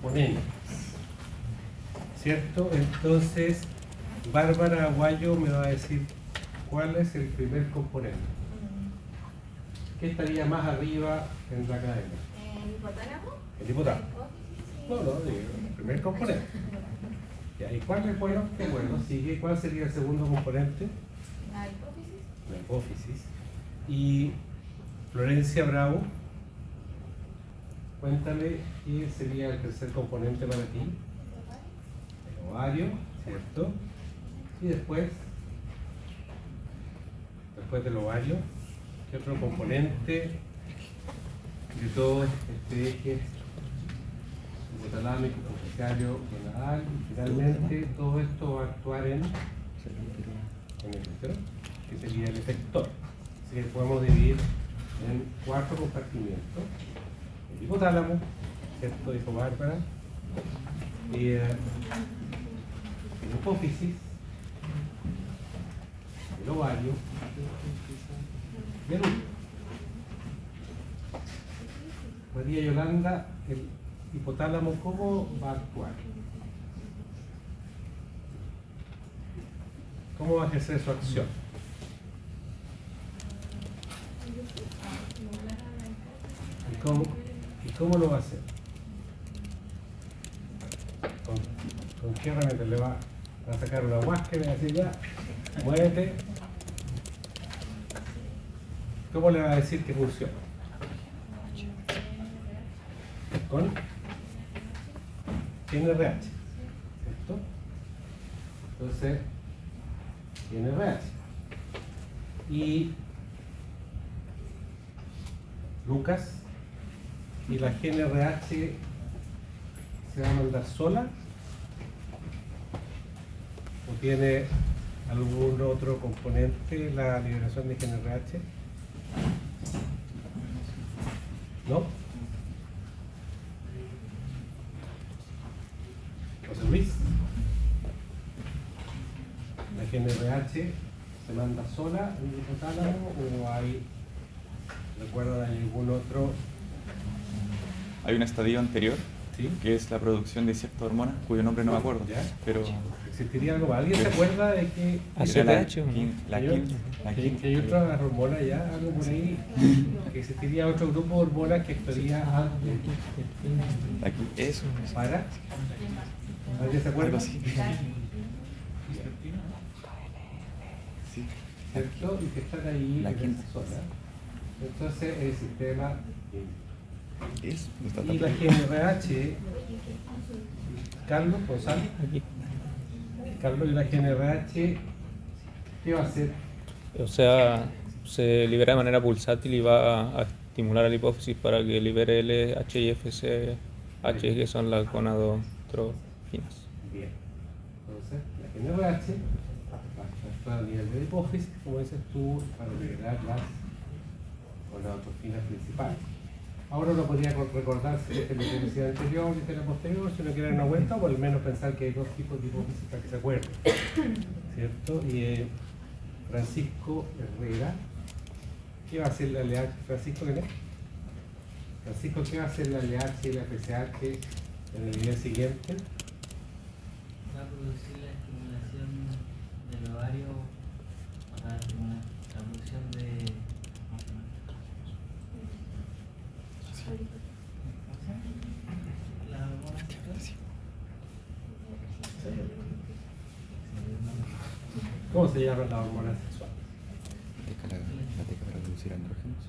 componentes, ¿cierto? Entonces, Bárbara Aguayo me va a decir cuál es el primer componente. ¿Qué estaría más arriba en la cadena? ¿El hipotálamo? El hipotálamo. No, digo, el primer componente. ¿Y cuál es bueno? Qué bueno, sigue. ¿Cuál sería el segundo componente? La hipófisis. La hipófisis. Y Florencia Bravo, cuéntame qué sería el tercer componente para ti. El ovario, ¿cierto? Y después del ovario, ¿qué otro componente de todo este eje hipotalámico, hipoficiario, gonadal? Y finalmente todo esto va a actuar en el útero, que sería el efector. Así que podemos dividir en 4 compartimientos: el hipotálamo, ¿cierto? Dijo Bárbara, y el hipófisis, el ovario y el útero. María Yolanda, el hipotálamo, ¿cómo va a actuar? ¿Cómo va a ejercer su acción? ¿Y cómo lo va a hacer? ¿Con qué herramienta? ¿Le va a sacar una huasca y le va a decir ya, muévete? ¿Cómo le va a decir que funciona? Con NRH, ¿cierto? Entonces, NRH. Y Lucas, y la GNRH se va a mandar sola o tiene algún otro componente la liberación de GNRH. ¿No? José Luis, la GNRH se manda sola en el hipotálamo o hay, recuerdan algún otro? Hay un estadio anterior, ¿Sí? que es la producción de cierta hormona, cuyo nombre no me acuerdo, ¿Ya? pero ¿Existiría algo más? ¿Alguien se acuerda de que ACTH, la que hay otra hormona ya, algo por ahí, que existiría otro grupo de hormonas que actuaría antes eso, para? ¿Alguien se acuerda? algo así. Sí. ¿Cierto? Y que están ahí La en quinta. esa zona. Entonces el sistema Eso, no está y tan la GNRH, Carlos González, Carlos, y la GNRH, ¿qué va a hacer? O sea, se libera de manera pulsátil y va a estimular a la hipófisis para que libere LH y FSH, que son las gonadotrophinas. Bien. Entonces, la GNRH va a actuar a nivel de la hipófisis, como dices tú, para liberar las gonadotrophinas principales. Ahora uno podría recordarse de la universidad anterior y de la posterior, si uno quiere dar una vuelta, o por lo menos pensar que hay dos tipos de hipófisis para que se acuerden, ¿cierto? Y Francisco Herrera, ¿qué va a hacer la LH? Francisco, ¿quién es? Francisco, ¿qué va a hacer la LH y la FSH en el nivel siguiente? Va a producir la estimulación del ovario para estimular la producción de la hormona sexual. ¿Cómo se llama la hormona sexual? La teca para producir andrógenos,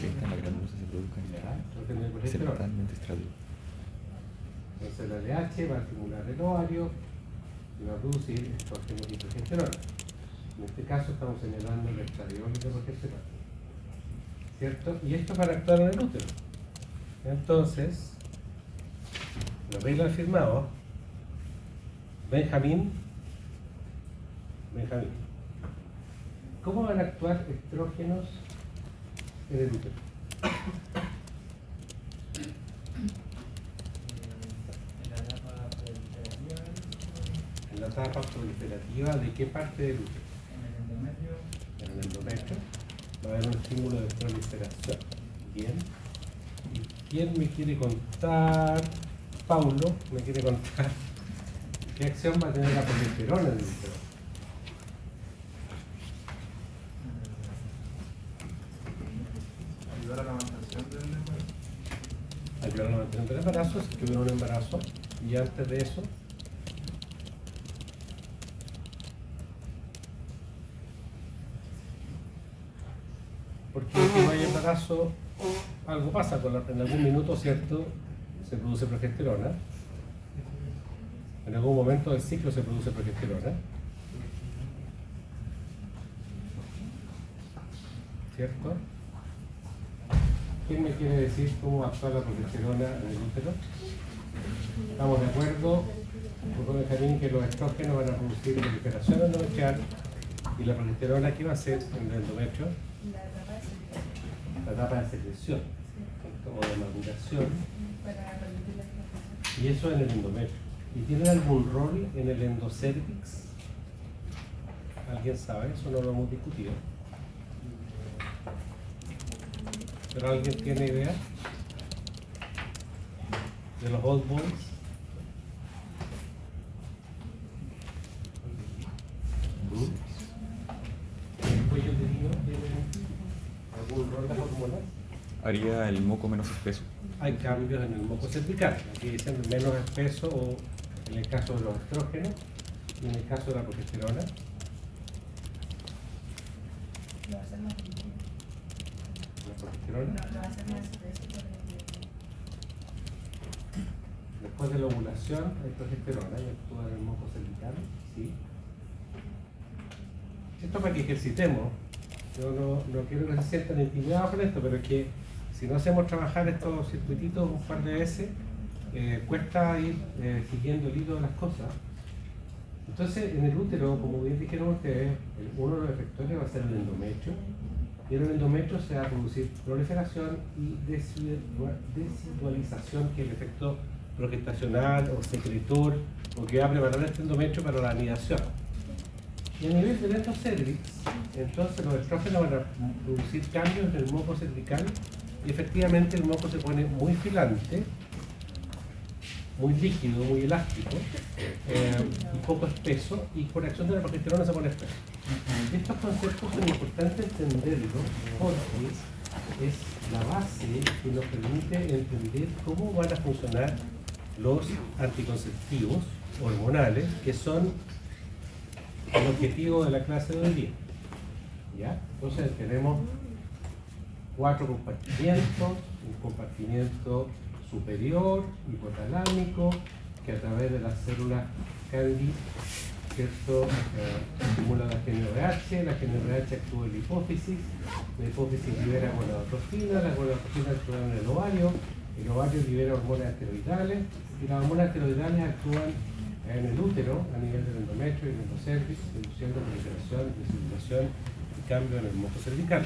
que en la granulosa se produzcan sementalmente extraídos. Entonces la LH va a estimular el ovario y va a producir estrógenos y progesterona. En este caso estamos señalando el estradiol y la progesterona, ¿cierto? Y esto para actuar en el útero. Entonces, lo veis al firmado, Benjamín, ¿cómo van a actuar estrógenos en el útero? En la etapa proliferativa, ¿de qué parte del útero? En el endometrio. Va a haber un estímulo de proliferación. Bien. ¿Y quién me quiere contar Paulo me quiere contar qué acción va a tener la progesterona en el útero. Ayudar a la mantención del embarazo. Ayudar a la mantención del embarazo, si tuviera un embarazo, y antes de eso, porque si no hay embarazo, algo pasa, en algún minuto, ¿cierto?, se produce progesterona, en algún momento del ciclo se produce progesterona, ¿cierto? ¿Quién me quiere decir cómo actúa la progesterona en el útero? Estamos de acuerdo con Benjamín que los estrógenos van a producir proliferación endometrial y la progesterona, ¿qué va a hacer en el endometrio? La etapa de secreción o de maduración, y eso en el endometrio. ¿Y tiene algún rol en el endocervix? ¿Alguien sabe? Eso no lo hemos discutido. ¿Pero alguien tiene idea? ¿De los old boys? ¿El cuello uterino tiene algún rol las hormonas? Haría el moco menos espeso. Hay cambios en el moco cervical. Aquí dicen menos espeso, o en el caso de los estrógenos y en el caso de la progesterona. Lo va a hacer más difícil. La progesterona. No, lo va a hacer más difícil. Después de la ovulación hay progesterona y actúa en el moco cervical, ¿sí? Esto para que ejercitemos. Yo no quiero que se sientan intimidados con esto, pero es que si no hacemos trabajar estos circuititos un par de veces, cuesta ir siguiendo el hilo de las cosas. Entonces, en el útero, como bien dijeron ustedes, uno de los efectores va a ser el endometrio, y en el endometrio se va a producir proliferación y desidualización, que es el efecto progestacional o secretor, o que va a preparar este endometrio para la anidación. Y a nivel del endocervix, entonces los estrógenos van a producir cambios en el moco cervical, y efectivamente el moco se pone muy filante, muy líquido, muy elástico, y poco espeso, y por acción de la progesterona se pone espeso. Estos conceptos son importantes entenderlos porque es la base que nos permite entender cómo van a funcionar los anticonceptivos hormonales, que son el objetivo de la clase de hoy día. ¿Ya? Entonces tenemos 4 compartimientos: un compartimiento superior, hipotalámico, que a través de las células Candida, ¿cierto?, estimula la GnRH, la GnRH actúa en la hipófisis libera gonadotropina, la gonadotropina actúa en el ovario libera hormonas esteroidales, y las hormonas esteroidales actúan en el útero a nivel del endometrio y del endocervix, produciendo proliferación, desiluminación y cambio en el moco cervical.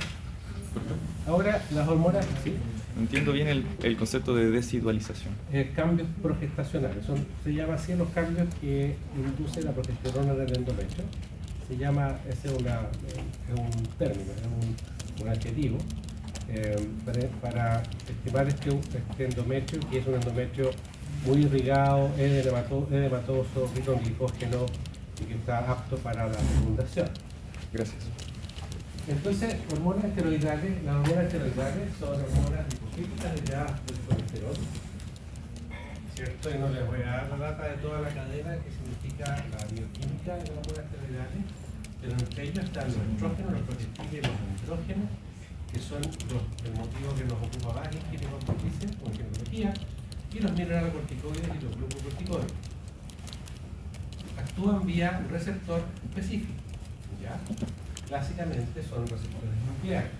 Ahora, las hormonas, ¿sí? No entiendo bien el concepto de desidualización. Cambios progestacionales, se llama así los cambios que induce la progesterona del endometrio. Se llama, ese es un término, es un adjetivo, para estimar este endometrio, que es un endometrio muy irrigado, edematoso, rico en glicógeno y que está apto para la fecundación. Gracias. Entonces, hormonas esteroidales, las hormonas esteroidales son hormonas lipofílicas derivadas del colesterol, ¿cierto? Y no les voy a dar la data de toda la cadena que significa la bioquímica de las hormonas esteroidales, pero entre ellos están los estrógenos, los progestiles y los andrógenos, que son el motivo que nos ocupa más en ginecología o en ginecología, y los mineralocorticoides y los glucocorticoides. Actúan vía un receptor específico, ¿ya? Clásicamente son receptores nucleares.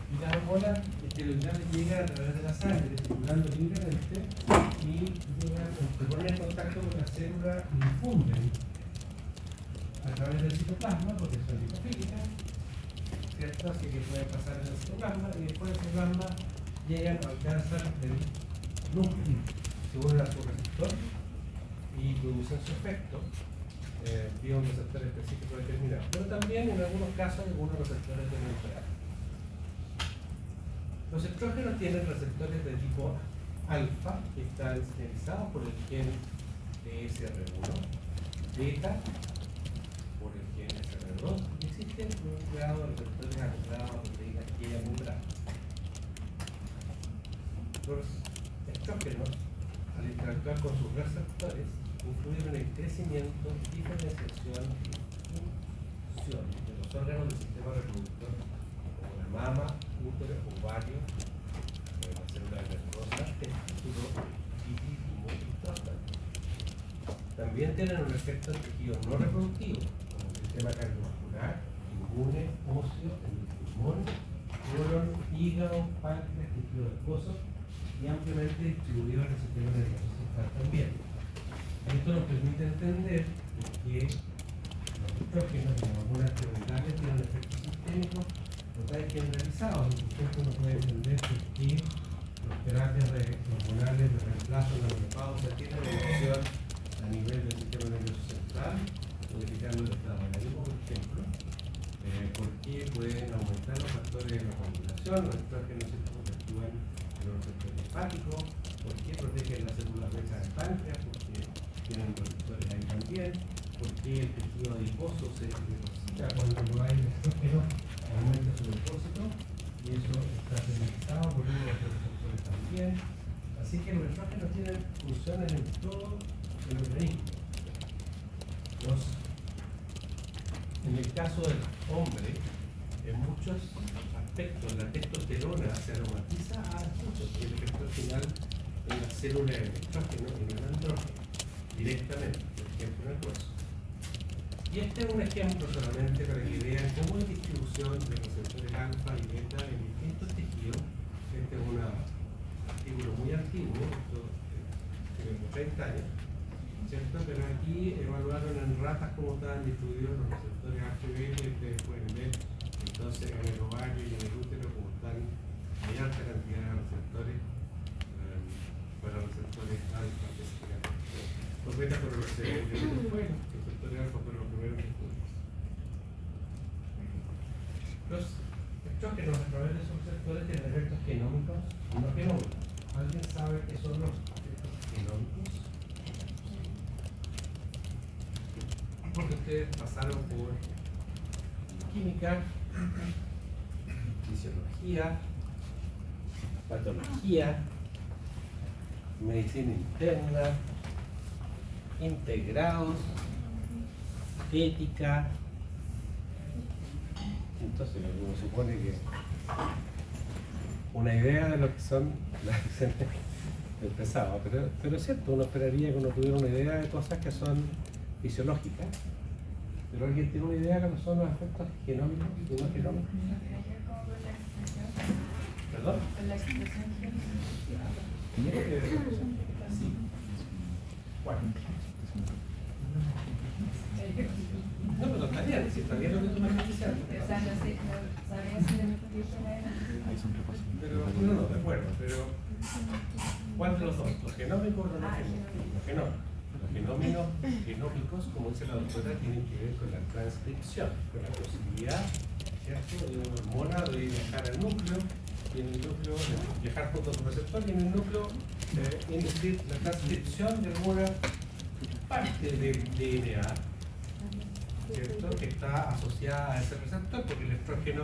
Y las hormonas esteroidales llegan a través de la sangre, circulando libremente, y se ponen en contacto con la célula y difunden a través del citoplasma, porque son lipofílicas, ¿cierto? Así que pueden pasar en el citoplasma, y después del citoplasma llegan, alcanzan el núcleo, se unen a su receptor y producen su efecto vía un receptor específico determinado. Pero también en algunos casos algunos receptores de neutrales. Los estrógenos tienen receptores de tipo A, alfa están sintetizados por el gen TSR1, beta por el gen SR2, y existen un grado de receptores acoplados a proteínas que hay acumuladas. Los estrógenos, al interactuar con sus receptores, influyen en el crecimiento, diferenciación y función de los órganos del sistema reproductor, como la mama, útero, ovario, la célula nerviosa, testículo, pipí y próstata. También tienen un efecto en tejidos no reproductivos, como el sistema cardiovascular, inmune, óseo, el pulmón, colon, hígado, páncreas, tejido adiposo y ampliamente distribuido en el sistema nervioso central también. Esto nos permite entender que los estrógenos en hormonas prioritarias tienen efectos sistémicos totales generalizados. Entonces uno puede entender por qué las terapias hormonales de reemplazo de la menopausia tienen evolución a nivel del sistema nervioso central, modificando el estado análico, por ejemplo. ¿Por qué pueden aumentar los factores de recombinación? Los estrógenos que actúan en los receptores hepáticos. ¿Por qué protegen las células beta del páncreas? Porque tienen receptores ahí también. ¿Por qué el tejido adiposo se deposita cuando no hay estrógeno? Aumenta su depósito y eso está señalizado por uno de los receptores también. Así que los estrógenos tienen funciones en todo el organismo. En el caso del hombre, en muchos aspectos la testosterona se aromatiza a muchos, y el efecto final en la célula del estrógeno y en el andrógeno, directamente, por ejemplo en el hueso. Y este es un ejemplo solamente para que vean cómo hay distribución de receptores alfa y beta en distintos tejidos. Este es un artículo muy antiguo, esto tiene como 30 años, ¿cierto? Pero aquí evaluaron en ratas cómo estaban distribuidos los receptores HB y ustedes pueden ver entonces en el ovario y en el útero como están hay alta cantidad de receptores para receptores alfa específicamente. Los beta fueron los receptores alfa fueron los primeros estudios. Los estrógenos a través de esos receptores tienen efectos genómicos y no genómicos. ¿Alguien sabe qué son los efectos genómicos? Porque ustedes pasaron por química, fisiología, patología, medicina interna, integrados, ética. Entonces uno supone que una idea de lo que son las docentes empezaba, pero es cierto, uno esperaría que uno tuviera una idea de cosas que son fisiológicas, pero alguien tiene una idea de lo que son los efectos genómicos y no genómicos. ¿Perdón? Con la expresión Sí. ¿Cuál? No, pero está bien, si está bien lo que tú me estás diciendo. O sea, no sé, no sabía si la metodología era. Ahí son repasos. Pero, no, de acuerdo, pero ¿cuál de los dos? ¿Los genómicos o los genómicos? Los genómicos, como dice la doctora, tienen que ver con la transcripción, con la posibilidad, ¿cierto?, de una hormona de viajar al núcleo, y en el núcleo, viajar junto a su receptor, y en el núcleo inducir la transcripción de alguna parte del DNA, ¿cierto?, que está asociada a ese receptor, porque el estrógeno,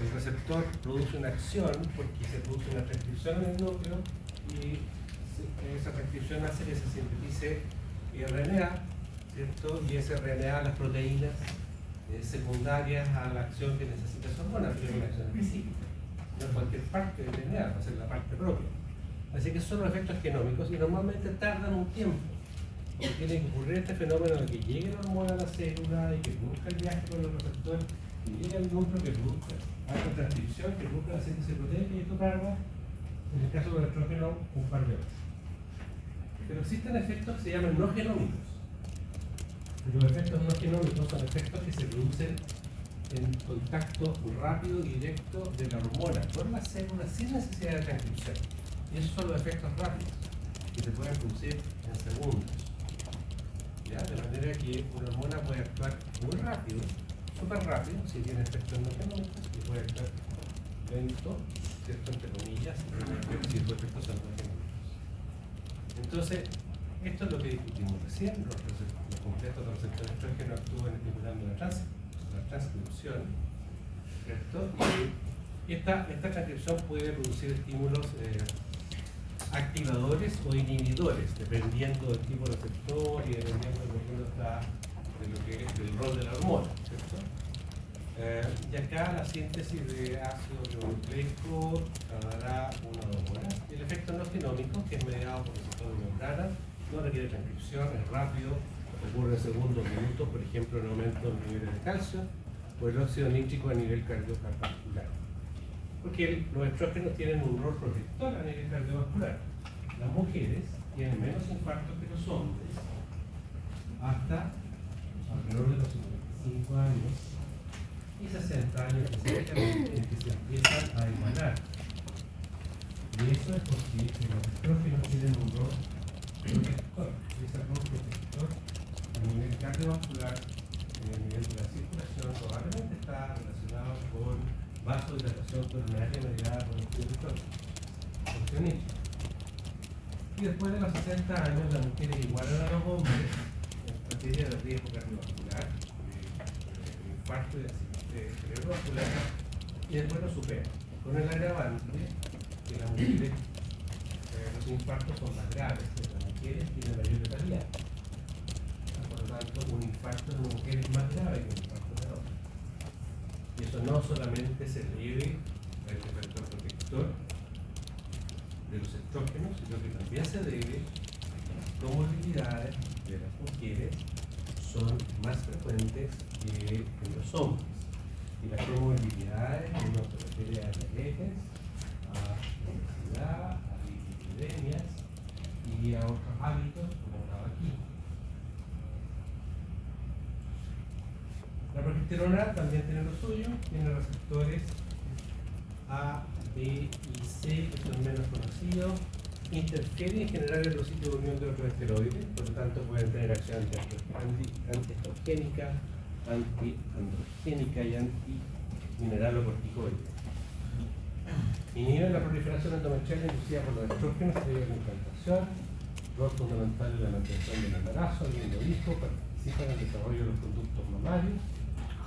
el receptor produce una acción, porque se produce una transcripción en el núcleo, y esa transcripción hace que se sintetice RNA, ¿cierto? Y ese RNA, las proteínas secundarias a la acción que necesita esa hormona, pero es una acción específica. No es cualquier parte del RNA, va a ser la parte propia. Así que son los efectos genómicos y normalmente tardan un tiempo. Porque tiene que ocurrir este fenómeno de que llegue la hormona a la célula y que produzca el viaje con el receptor, y llegue al núcleo que produzca, haga transcripción, que produzca la síntesis proteica y esto tarda, en el caso del estrógeno, un par de horas. Pero existen efectos que se llaman no genómicos. Los efectos no genómicos son efectos que se producen en contacto rápido y directo de la hormona con la célula sin necesidad de transcripción. Y esos son los efectos rápidos, que se pueden producir en segundos. ¿Ya? De manera que una hormona puede actuar muy rápido, súper rápido, si tiene efectos no genómicos, y puede actuar lento, ¿cierto?, entre comillas, si sus efectos son no genómicos. Entonces, esto es lo que discutimos recién, los complejos de receptor estrógeno actúan estimulando la transcripción, ¿cierto? Y esta transcripción puede producir estímulos activadores o inhibidores, dependiendo del tipo de receptor y dependiendo de lo que es el rol de la hormona, ¿cierto? Y acá la síntesis de ácido ribonucleico tardará 1 o 2 horas. Y el efecto no genómico, que es mediado por receptor de membrana, no requiere transcripción, es rápido, ocurre en segundos, minutos, por ejemplo, en aumento de niveles de calcio o el óxido nítrico a nivel cardiovascular. Porque los estrógenos tienen un rol protector a nivel cardiovascular. Las mujeres tienen menos infartos que los hombres hasta alrededor de los 55 años y 60 años específicamente en que se empiezan a emanar. Y eso es porque los estrógenos tienen un rol protector. Y ese rol protector a nivel cardiovascular, a nivel de la circulación, probablemente está relacionado con vasodilatación coronaria mediada por el estrógeno. Y después de los 60 años, las mujeres igualan a los hombres en materia de riesgo cardiovascular, de infarto y de accidente cerebrovascular, y después lo superan, con el agravante que las mujeres, los infartos son más graves, las mujeres tienen mayor letalidad. Por lo tanto, un infarto en una mujer es más grave que un infarto en hombre. Y eso no solamente se debe al efecto protector de los estrógenos, sino que también se debe a que las comorbilidades de las mujeres son más frecuentes que en los hombres. Y las comorbilidades uno se refiere a diabetes, a obesidad, a dislipidemias y a otros hábitos como el tabaquismo. La progesterona también tiene lo suyo, tiene receptores A, B y C que son menos conocidos, interfieren en general en los sitios de unión de otros esteroides, por lo tanto pueden tener acción antiestrogénica, antiandrogénica y antimineralocorticoide. Inhiben la proliferación endometrial inducida por los estrógenos debido a la implantación, rol fundamental en la mantención del embarazo, habiendo hijos, participan en el desarrollo de los conductos mamarios,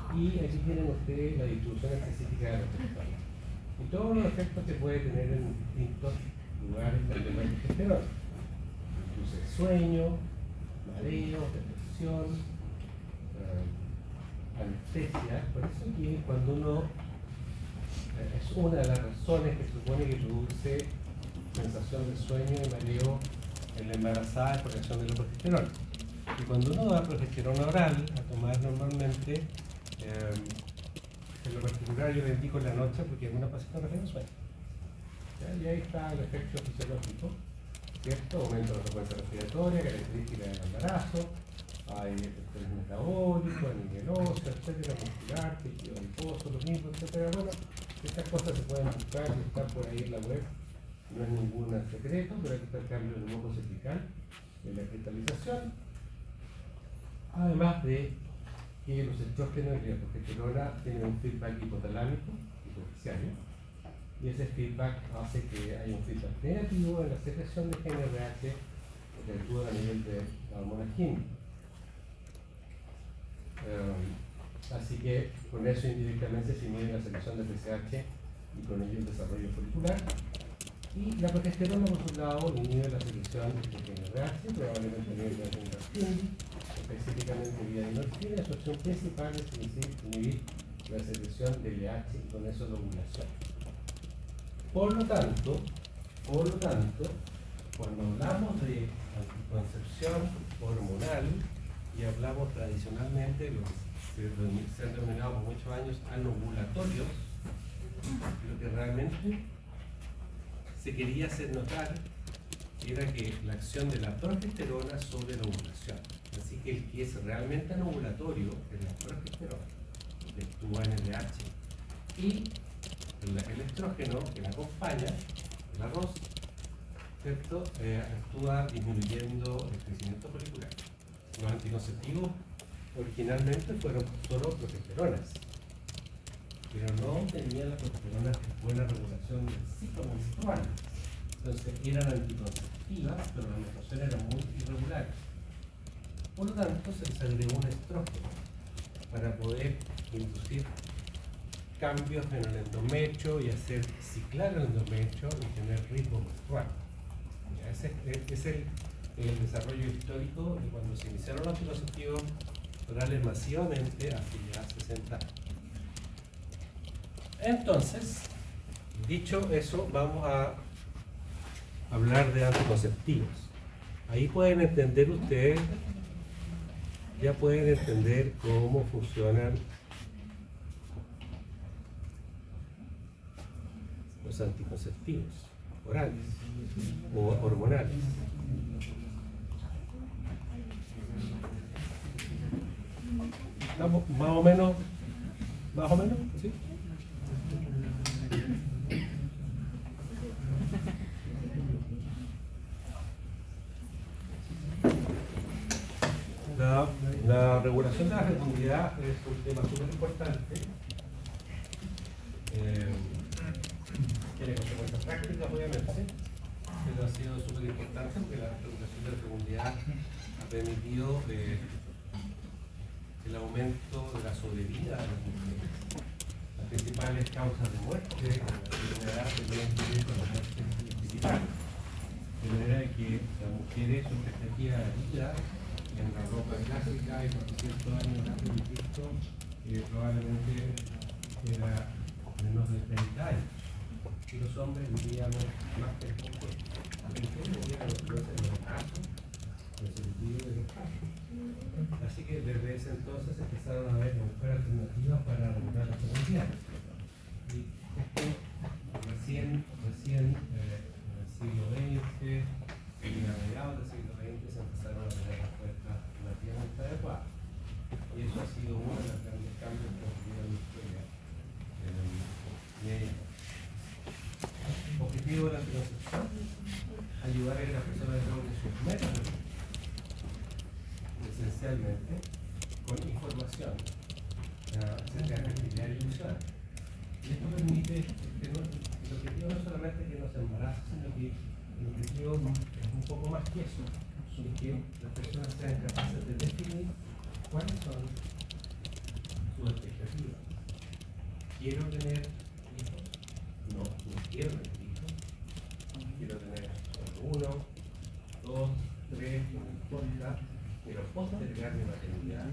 y aquí tienen ustedes la distribución específica de los estrógenos. Y todos los efectos que puede tener en distintos lugares del tema de progesterona. Incluso sueño, mareo, depresión, anestesia. Por eso que cuando uno es una de las razones que supone que produce sensación de sueño y mareo en la embarazada es por acción de la progesterona. Y cuando uno da progesterona oral a tomar normalmente, en lo particular yo le indico en la noche porque algunas pacientes no tienen sueño. Y ahí está el efecto fisiológico, ¿cierto? Aumento de la frecuencia respiratoria, característica del embarazo, hay efectos metabólicos, a nivel óseo, etcétera, muscular, tejido adiposo, lo mismo, etcétera. Bueno, estas cosas se pueden buscar y están por ahí en la web, no es ningún secreto, pero aquí está el cambio del moco cervical, de la cristalización, además de que los estrógenos y la progesterona tienen un feedback hipotalámico, hipofisiario, y ese feedback hace que haya un feedback negativo en la secreción de GnRH que actúa a nivel de la hormona química. Así que con eso indirectamente se inhibe la secreción de FSH y con ello el desarrollo folicular. Y la progesterona, por su lado, inhibe la secreción de GnRH, probablemente a nivel de la específicamente vía dinorfina. Su acción principal es inhibir la secreción de LH y con eso la ovulación. Por lo tanto, cuando hablamos de anticoncepción hormonal y hablamos tradicionalmente de lo que se han denominado por muchos años anovulatorios, lo que realmente se quería hacer notar era que la acción de la progesterona sobre la ovulación. Así que el que es realmente anovulatorio es la progesterona, que actúa en el LH, y el estrógeno que la acompaña, el arroz, ¿cierto? Actúa disminuyendo el crecimiento folicular. Los anticonceptivos originalmente fueron solo progesteronas, pero no tenían la progesterona buena regulación del ciclo menstrual. Entonces eran anticonceptivos. activas, pero la menstruación era muy irregular. Por lo tanto, se les agregó un estrógeno para poder inducir cambios en el endometrio y hacer ciclar el endometrio y tener ritmo menstrual. Ya, ese es el desarrollo histórico de cuando se iniciaron los anticonceptivos orales masivamente hace ya 60 años. Entonces, dicho eso, vamos a hablar de anticonceptivos. Ahí pueden entender ustedes, ya pueden entender cómo funcionan los anticonceptivos orales o hormonales. ¿Estamos más o menos, ¿sí? La regulación de la fecundidad es un tema súper importante. Tiene consecuencias prácticas, obviamente, pero ha sido súper importante porque la regulación de la fecundidad ha permitido el aumento de la sobrevida de las mujeres. Las principales causas de muerte en la enfermedad tendrían que ver con la muerte principal. De manera que las mujeres, su expectativa de vida en la ropa clásica y 400 años antes de Cristo, probablemente era menos de 30 años. Y los hombres vivíamos más que las mujeres. Las mujeres vivían los procesos de los casos, el sentido de los casos. Así que desde ese entonces empezaron a haber buscar alternativas para regular la fecundidad. Y esto recién en el siglo XX, y a mediados del siglo XX se empezaron a tener respuestas relativamente adecuadas. Y eso ha sido uno de los grandes cambios que ha ocurrido en la historia. El objetivo de la anticoncepción: ayudar a que las personas logren sus metas, esencialmente con información acerca de la actividad ilusional. Y esto permite que el objetivo no es solamente que no se embarace, sino que el objetivo es un poco más que eso, es que las personas sean capaces de definir cuáles son sus expectativas. ¿Quiero tener hijos? No quiero tener hijos. Quiero tener solo 1, 2, 3, no importa. Quiero postergar mi maternidad.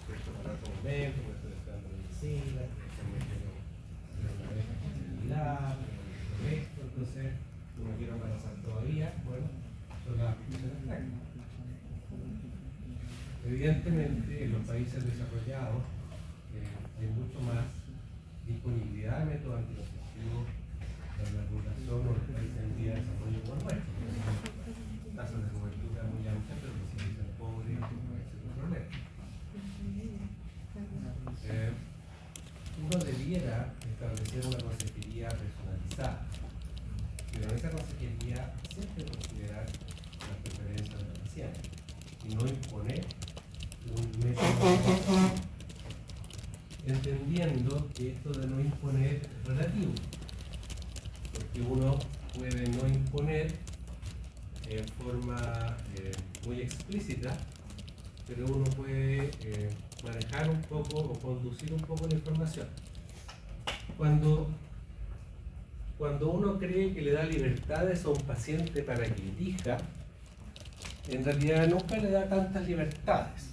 Esto para otro momento, porque estoy estudiando medicina, me quiero hacer una vez facilidad, esto, entonces no me quiero embarazar todavía. Bueno, son las aplicaciones prácticas. Evidentemente, en los países desarrollados hay mucho más disponibilidad de métodos anticonceptivos para la población o los países en vía de desarrollo como el nuestro. Tasas de cobertura muy amplias, pero si dicen pobres, ese es un problema. Uno debiera establecer una consejería personalizada, pero en esa consejería siempre considerar las preferencias del paciente y no imponer un método, entendiendo que esto de no imponer es relativo, porque uno puede no imponer en forma muy explícita, pero uno puede manejar un poco o conducir un poco la información. Cuando uno cree que le da libertades a un paciente para que elija, en realidad nunca le da tantas libertades.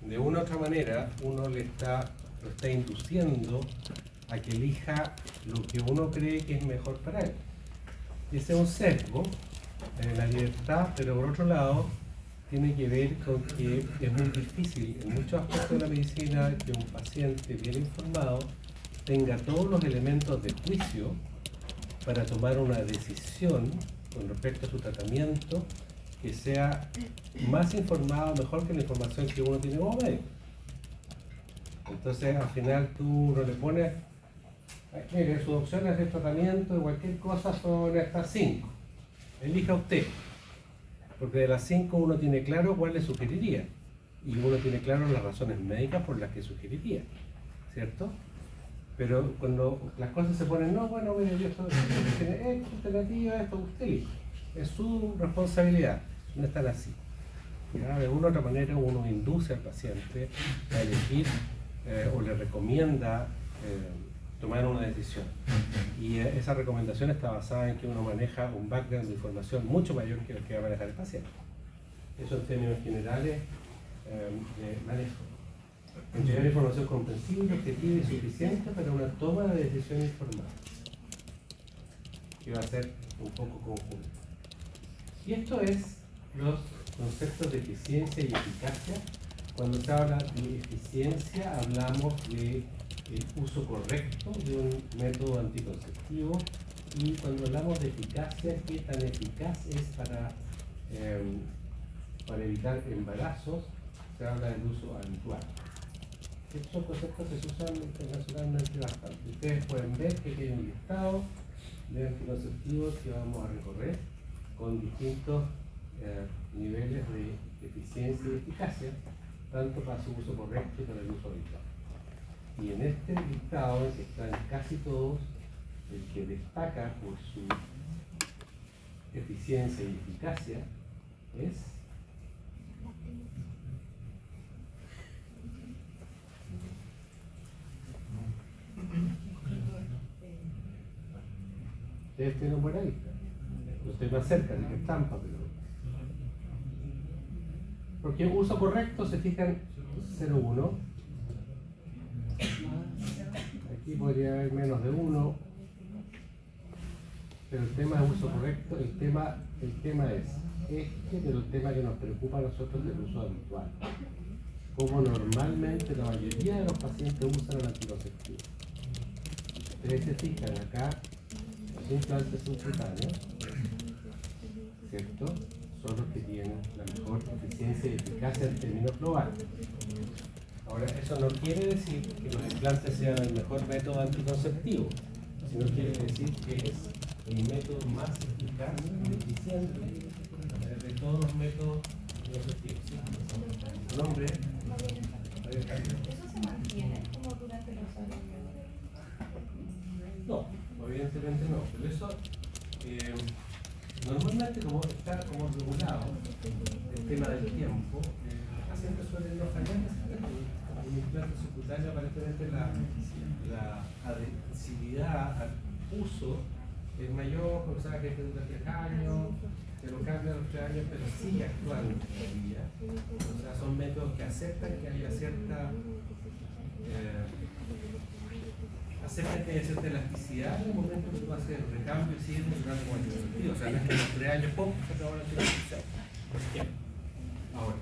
De una u otra manera, uno lo está induciendo a que elija lo que uno cree que es mejor para él. Ese es un sesgo en la libertad, pero por otro lado tiene que ver con que es muy difícil en muchos aspectos de la medicina que un paciente bien informado tenga todos los elementos de juicio para tomar una decisión con respecto a su tratamiento que sea más informada, mejor que la información que uno tiene como médico. Entonces al final tú no le pones, mire, sus opciones de tratamiento de cualquier cosa son estas 5. Elija usted, porque de las 5 uno tiene claro cuál le sugeriría y uno tiene claro las razones médicas por las que sugeriría, ¿cierto? Pero cuando las cosas se ponen, no, bueno, mire, yo esto tiene esta alternativa, esto usted elige. es su responsabilidad, no están así. ¿Ya? De una u otra manera uno induce al paciente a elegir o le recomienda tomar una decisión. Y esa recomendación está basada en que uno maneja un background de información mucho mayor que el que va a manejar el paciente. Eso en términos generales de manejo. Entregar información comprensible, objetiva y suficiente para una toma de decisión informada, que va a ser un poco conjunto. Y esto es los conceptos de eficiencia y eficacia. Cuando se habla de eficiencia, hablamos de el uso correcto de un método anticonceptivo, y cuando hablamos de eficacia, qué tan eficaz es para evitar embarazos, se habla del uso habitual. Estos son conceptos que se usan internacionalmente bastante. Ustedes pueden ver que aquí hay un listado de anticonceptivos que vamos a recorrer con distintos niveles de eficiencia y eficacia, tanto para su uso correcto y para el uso habitual. Y en este listado, que están casi todos, el que destaca por su eficiencia y eficacia es ustedes tienen buena vista. Yo estoy más cerca de que estampa, pero porque uso correcto, se fijan, 0,1. Aquí podría haber menos de 1, pero el tema de uso correcto, el tema es pero el tema que nos preocupa a nosotros es el uso habitual. Como normalmente la mayoría de los pacientes usan el anticonceptivo. Ustedes se fijan acá, los implantes subcutáneos, ¿cierto? Son los que tienen la mejor eficiencia y eficacia en términos globales. Ahora, eso no quiere decir que los implantes sean el mejor método anticonceptivo, sino quiere decir que es el método más eficaz y eficiente de todos los métodos anticonceptivos. ¿Sí? ¿Tu nombre? ¿Eso se mantiene como durante los años? No, evidentemente no, pero eso normalmente como está como regulado el tema del tiempo, los pacientes suelen no fallar un implante subcutáneo. Aparentemente la adhesividad al uso es mayor, porque sabe que dura 3 años, se lo cambia a los 3 años, pero sigue actuando todavía. O sea, son métodos que aceptan que haya cierta elasticidad en el momento que tú haces el recambio y sigue funcionando como anticonceptivo. O sea, no es que en los 3 años ¡pum! Se acabó la anticoncepción. Por ejemplo. Ahora,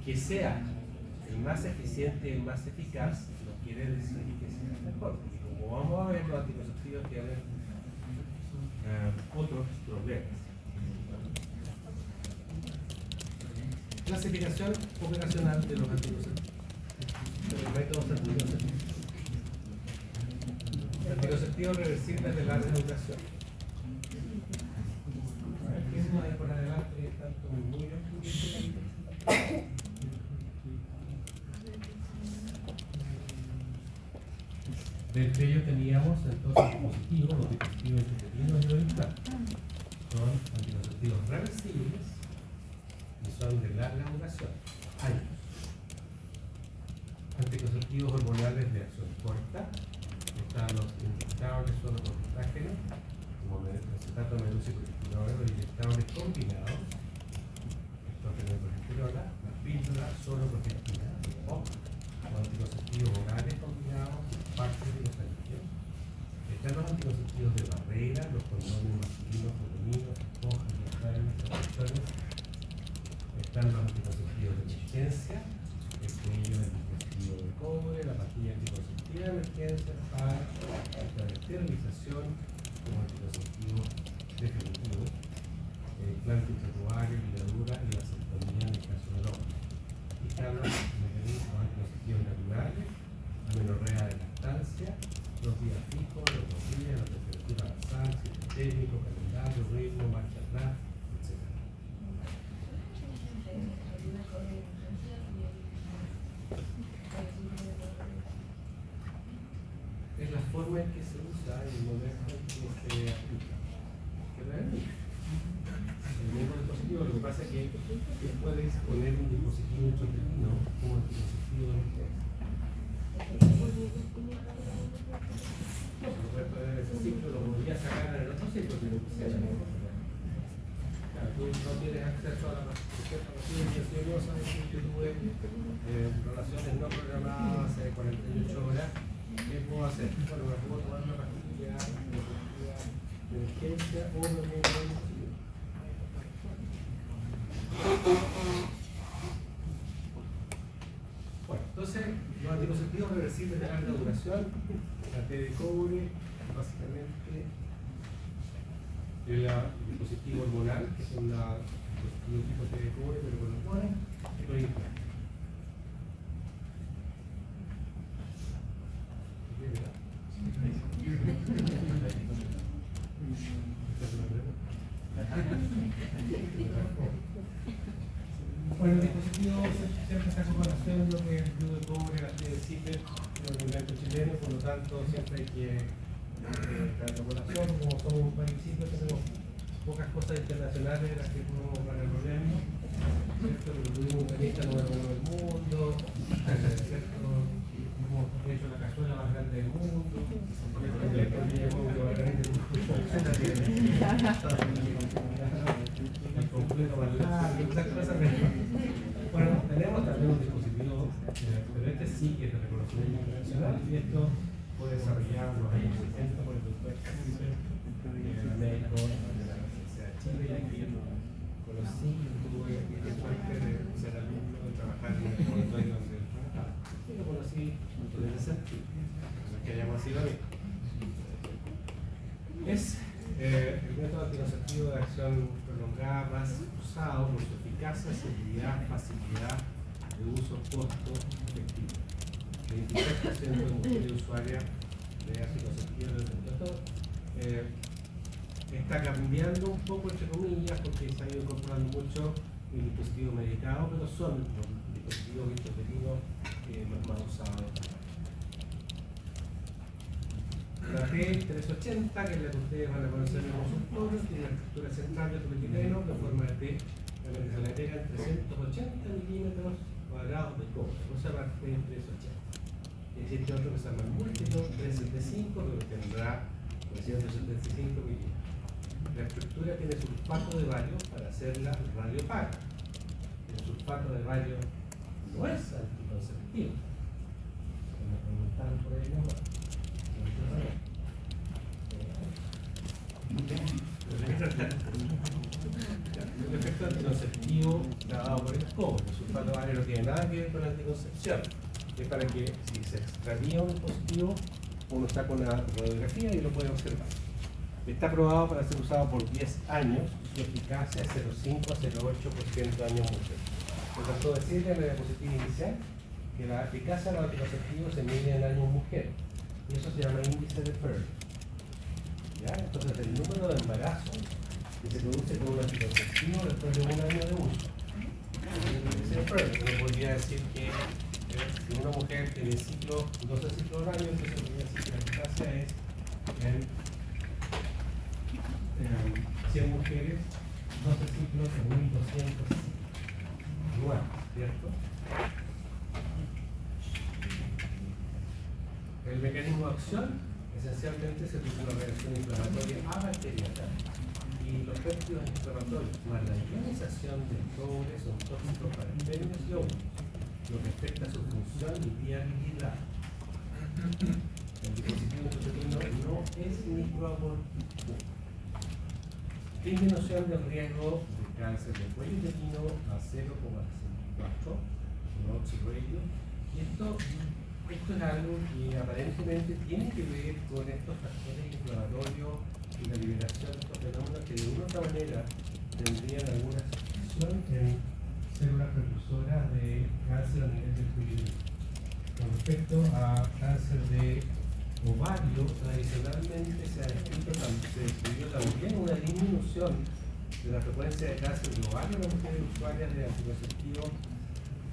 que sea el más eficiente y el más eficaz no quiere decir que sea el mejor, porque como vamos a ver, los anticonceptivos tienen otros problemas. Clasificación operacional de los anticonceptivos, de los métodos anticonceptivos. Anticonceptivos reversibles de larga duración. Aquí es más por adelante, tanto muy de entre ellos teníamos entonces dispositivos, los dispositivos intrauterinos y los implantes. Son anticonceptivos reversibles y son de larga duración, años. Anticonceptivos hormonales de acción corta, están los inyectables solo con estrógenos, como acetato meduciclopristol, los inyectables combinados, estrógeno y progesterona, la píldora solo progestina, o los anticonceptivos orales combinados, parte de los anillos. Están los anticonceptivos de barrera, los condones masculinos, femeninos, esponjas, diafragmas, protectores. Están los anticonceptivos de emergencia, entre ellos el dispositivo de cobre, la pastilla anticonceptiva de emergencia para la esterilización como anticonceptivo definitivo, el implante intratubario, ligadura y la vasectomía en el caso del hombre. Y están los mecanismos anticonceptivos naturales, la menorrea de lactancia, los días fijos, los 2 días, la temperatura basal, ciclo técnico, calendario, ritmo, marcha atrás, etc. Es la forma en que se usa y el momento en que se aplica. ¿Qué que puede disponer un dispositivo intrauterino como el dispositivo de emergencia. Por supuesto, en ese ciclo lo podría sacar en el otro ciclo, si lo quisiera. Claro, tú no tienes acceso a la pastilla y yo sabes que yo tuve relaciones no programadas hace 48 horas. ¿Qué puedo hacer? Bueno, me puedo tomar una pastilla de emergencia o me puedo tomar un dispositivo. Bueno, entonces los anticonceptivos reversibles de larga duración, la T de cobre, básicamente el dispositivo hormonal, que es un dispositivo tipo T de cobre, pero con hormonas, y los implantes. Bueno, el dispositivo siempre está comparación lo que es el fluido de cobre, la T de CIPER, el invento chileno, por lo tanto siempre hay que estar en comparación, como somos un país simple, tenemos pocas cosas internacionales de las que podemos ganar el gobierno, ¿cierto? Pero tuvimos un tenista número uno del mundo, ¿cierto? Hemos hecho la cazuela más grande del mundo, el completo más largo, esas cosas. Bueno, tenemos también un dispositivo, pero este sí que es de reconocimiento internacional y esto fue desarrollado en los años 70 por el doctor médico de la Universidad de Chile, y aquí conocí y tuve la suerte de ser alumno y trabajar en el laboratorio donde él trabajaba. Y lo conocí en ese sentido, no es que hayamos sido amigos. Es el método anticonceptivo de acción prolongada más usado por su eficacia, seguridad, facilidad de uso, costo, efectivo. El 23% de mujeres usuarias de anticonceptivos del doctor está cambiando un poco, entre comillas, porque se ha ido incorporando mucho el dispositivo medicado, pero son los dispositivos intrauterinos más usados. La T380, que es la que ustedes van a conocer en el consultorio, tiene una estructura central de polietileno de forma de T, donde se le agregan 380 milímetros cuadrados de cobre, por eso se llama T380. Existe otro que se llama el múltiplo 375, que tendrá 375 milímetros. La estructura tiene sulfato de bario para hacerla radiopaca. El sulfato de bario no es anticonceptivo. Me preguntaron por ello, el efecto anticonceptivo dado por el cobre. El sulfato de bario no tiene nada que ver con la anticoncepción. Es para que si se extravía un dispositivo, uno está con la radiografía y lo puede observar. Está aprobado para ser usado por 10 años y eficacia es 0,5 a 0,8% años mujer. Me faltó decirle en la diapositiva inicial que la eficacia de los anticonceptivos se mide en años mujer y eso se llama índice de Pearl. ¿Ya? Entonces el número de embarazos que se produce con un anticonceptivo después de un año de uso. El índice de Pearl, uno podría decir que si una mujer tiene 12 ciclos al año, entonces podría decir que la eficacia es en 100 mujeres, 12 ciclos en 1200 anuales, ¿cierto? El mecanismo de acción esencialmente se produce una reacción inflamatoria abacteriana y los péptidos inflamatorios más la ionización del cobre son tóxicos para espermios y óvulos, lo que afecta su función y viabilidad. El dispositivo intrauterino no es microabortivo. Disminución del riesgo de cáncer de cuello uterino a 0,64, un odds ratio, y esto es algo que aparentemente tiene que ver con estos factores inflamatorios y la liberación de estos fenómenos que de una u otra manera tendrían alguna expresión en células precursoras de cáncer a nivel del cuello uterino. Con respecto a cáncer de ovario, tradicionalmente se describió también una disminución de la frecuencia de cáncer de ovario en las mujeres usuarias de anticonceptivos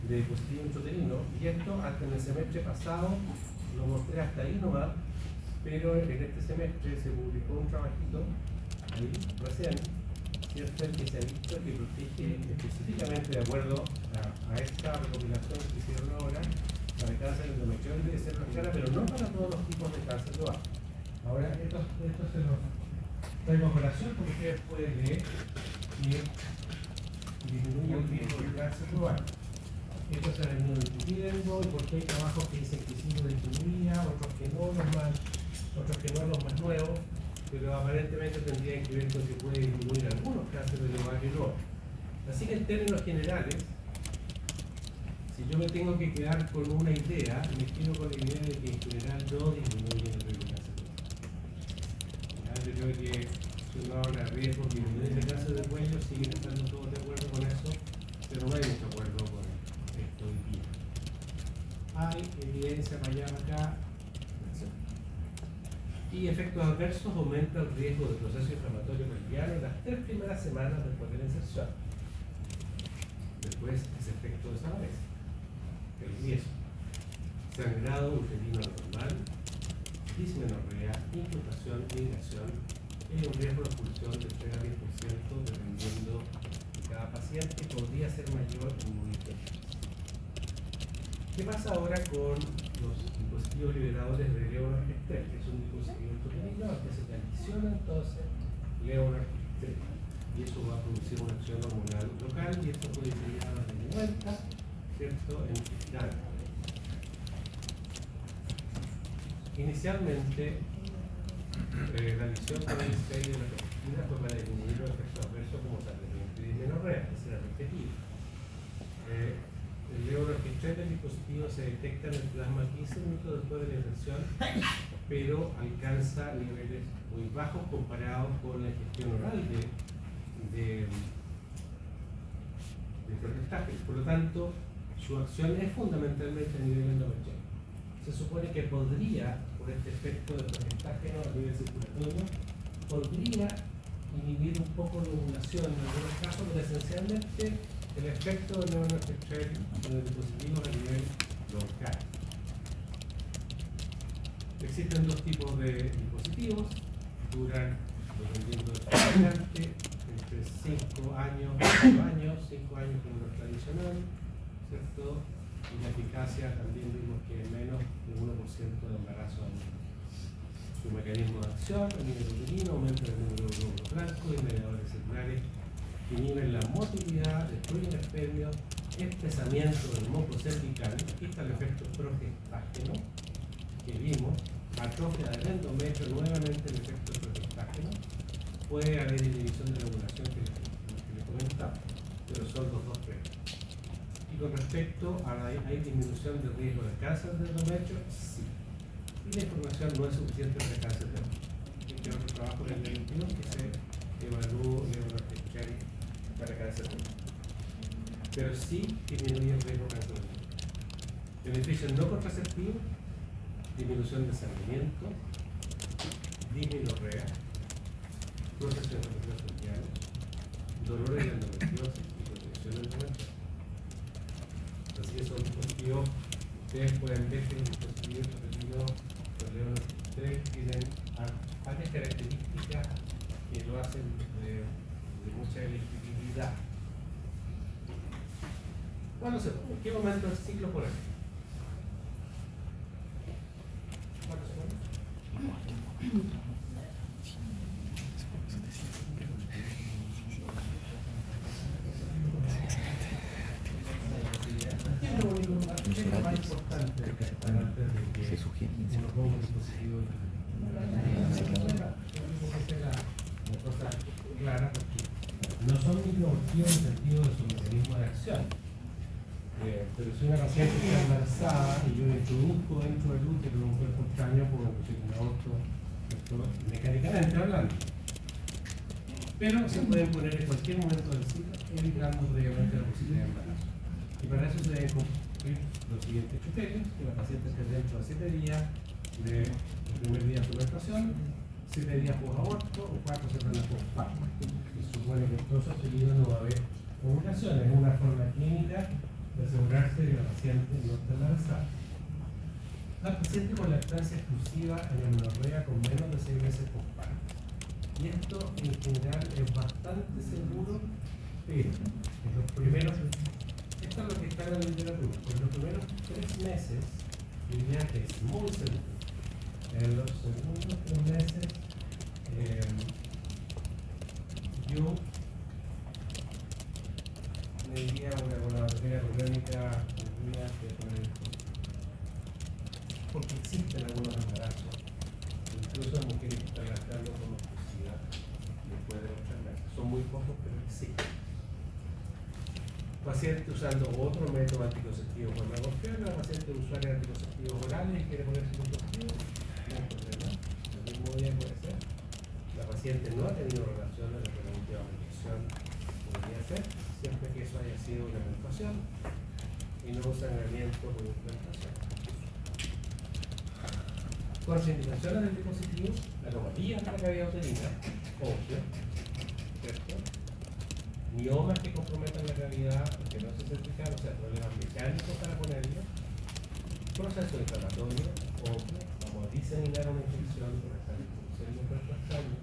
de dispositivo intrauterino, y esto hasta en el semestre pasado lo mostré hasta ahí nomás, pero en este semestre se publicó un trabajito ahí recién ¿cierto? El que se ha visto que protege específicamente de acuerdo a esta recopilación que hicieron ahora, para el cáncer endometrioide debe ser clara, pero no para todos los tipos de cáncer de ovario. Ahora, esto se los traigo a colación porque ustedes pueden leer que disminuye el riesgo de cáncer de ovario. Esto se ha venido discutiendo y porque hay trabajos que dicen que sí lo disminuía, otros que no, los más nuevos, pero aparentemente tendrían que ver con que puede disminuir algunos cánceres de ovario y no. Así que en términos generales, si yo me tengo que quedar con una idea, me quedo con la idea de que en general no disminuye el riesgo de cáncer de ovario. Yo creo que si uno habla de riesgo de disminuir el cáncer de cuello, siguen estando todos de acuerdo con eso, pero no hay mucho acuerdo con esto hoy día. Hay evidencia para allá, para acá, y efectos adversos aumenta el riesgo de proceso inflamatorio pelviano en las 3 primeras semanas después de la inserción. Después ese efecto desaparece. El riesgo: sangrado uterino anormal, dismenorrea, incrustación, migración, y un riesgo de expulsión del 3 a 10% dependiendo de cada paciente, podría ser mayor en mujeres. ¿Qué pasa ahora con los dispositivos liberadores de Levonorgestrel? Que es un dispositivo intraumbilicular que se transiciona entonces Levonorgestrel, y eso va a producir una acción hormonal local, y esto fue diseñado en el 90, ¿cierto? En Italia. Inicialmente, la visión con el ICI de la toxina fue para disminuir los efectos adversos como tratamiento y dismenorrea, que será repetido. El Levonorgestrel del dispositivo se detecta en el plasma 15 minutos después de la inserción, pero alcanza niveles muy bajos comparados con la ingestión oral de progestágenos. Por lo tanto, su acción es fundamentalmente a nivel endometrial. Se supone que podría, por este efecto de progestágeno a nivel circulatorio, podría inhibir un poco la ovulación en algunos casos, pero esencialmente el efecto del Levonorgestrel en el dispositivo a nivel local. Existen dos tipos de dispositivos, duran, dependiendo del fabricante, entre 5 años, 8 años, 5 años como lo tradicional, ¿cierto? Y la eficacia también vimos que es menos de 1% de embarazo anual. Su mecanismo de acción a nivel uterino aumenta el número de glóbulos blancos y mediadores celulares, inhiben la motilidad, destruyen el espermio, espesamiento del moco cervical. Aquí está el efecto progestágeno que vimos, atrofia del endometrio, nuevamente el efecto progestágeno. Puede haber inhibición de la ovulación que les comentaba, pero son los dos premios. Y con respecto a ¿hay disminución del riesgo de cáncer de endometrio? Sí. Y la información no es suficiente para el cáncer de endometrio. Hay otro trabajo en el 21 que se evaluó Levonorgestrel para cáncer de endometrio. Pero sí disminuye el riesgo de cáncer de endometrio. Beneficios no contraceptivos: disminución de sangramiento, dismenorrea, proceso de endometriosis, dolores de endometriosis y protección endometrial. Así que son dispositivos, ustedes pueden ver que los dispositivos repetidos por Levonorgestrel tienen varias características que lo hacen de mucha elegibilidad. ¿Cuándo se pone? ¿En qué momento del ciclo por aquí? ¿Cuándo se pone? ¿Qué es lo único más importante antes de que Se sugiere uno ponga un dispositivo? Esa es la cosa clara, porque no son microorquídeas en el sentido de su mecanismo de acción. Pero si una paciente está embarazada y yo introduzco dentro del útero un cuerpo extraño, puedo producir un aborto, mecánicamente hablando. Pero se pueden poner en cualquier momento del ciclo, evitando previamente la posibilidad de embarazo. Y para eso se deben cumplir los siguientes criterios: que la paciente esté dentro de 7 días del primer día de su menstruación, 7 días post-aborto o 4 semanas post-parto. Se supone que en todos esos periodos no va a haber ovulación. Es una forma clínica de asegurarse de que la paciente no está embarazada. La paciente con lactancia exclusiva en amenorrea con menos de 6 meses post-parto. Y esto en general es bastante seguro, pero en los primeros, esto es lo que está en la literatura, por los primeros 3 meses, diría que es muy seguro. En los segundos 3 meses, yo me diría una batería orgánica tendría que poner esto, porque existen algunos embarazos, incluso mujeres que están gastando con toxicidad después de 8 meses. Son muy pocos, pero existen. Paciente usando otro método anticonceptivo con la confianza, paciente usuario de anticonceptivos orales y quiere ponerse anticonceptivo, no hay problema. El mismo día puede ser. La paciente no ha tenido relaciones de la última menstruación, podría ser, siempre que eso haya sido una menstruación y no un sangramiento por implantación. Contraindicaciones del dispositivo, la anomalía de la cavidad uterina, obvio, ¿cierto? Miomas que comprometan la gravedad, que no se certifican, o sea, problemas mecánicos para ponerlo, proceso inflamatorio, obvio, vamos a diseminar una infección por estar introduciendo nuestro extraño,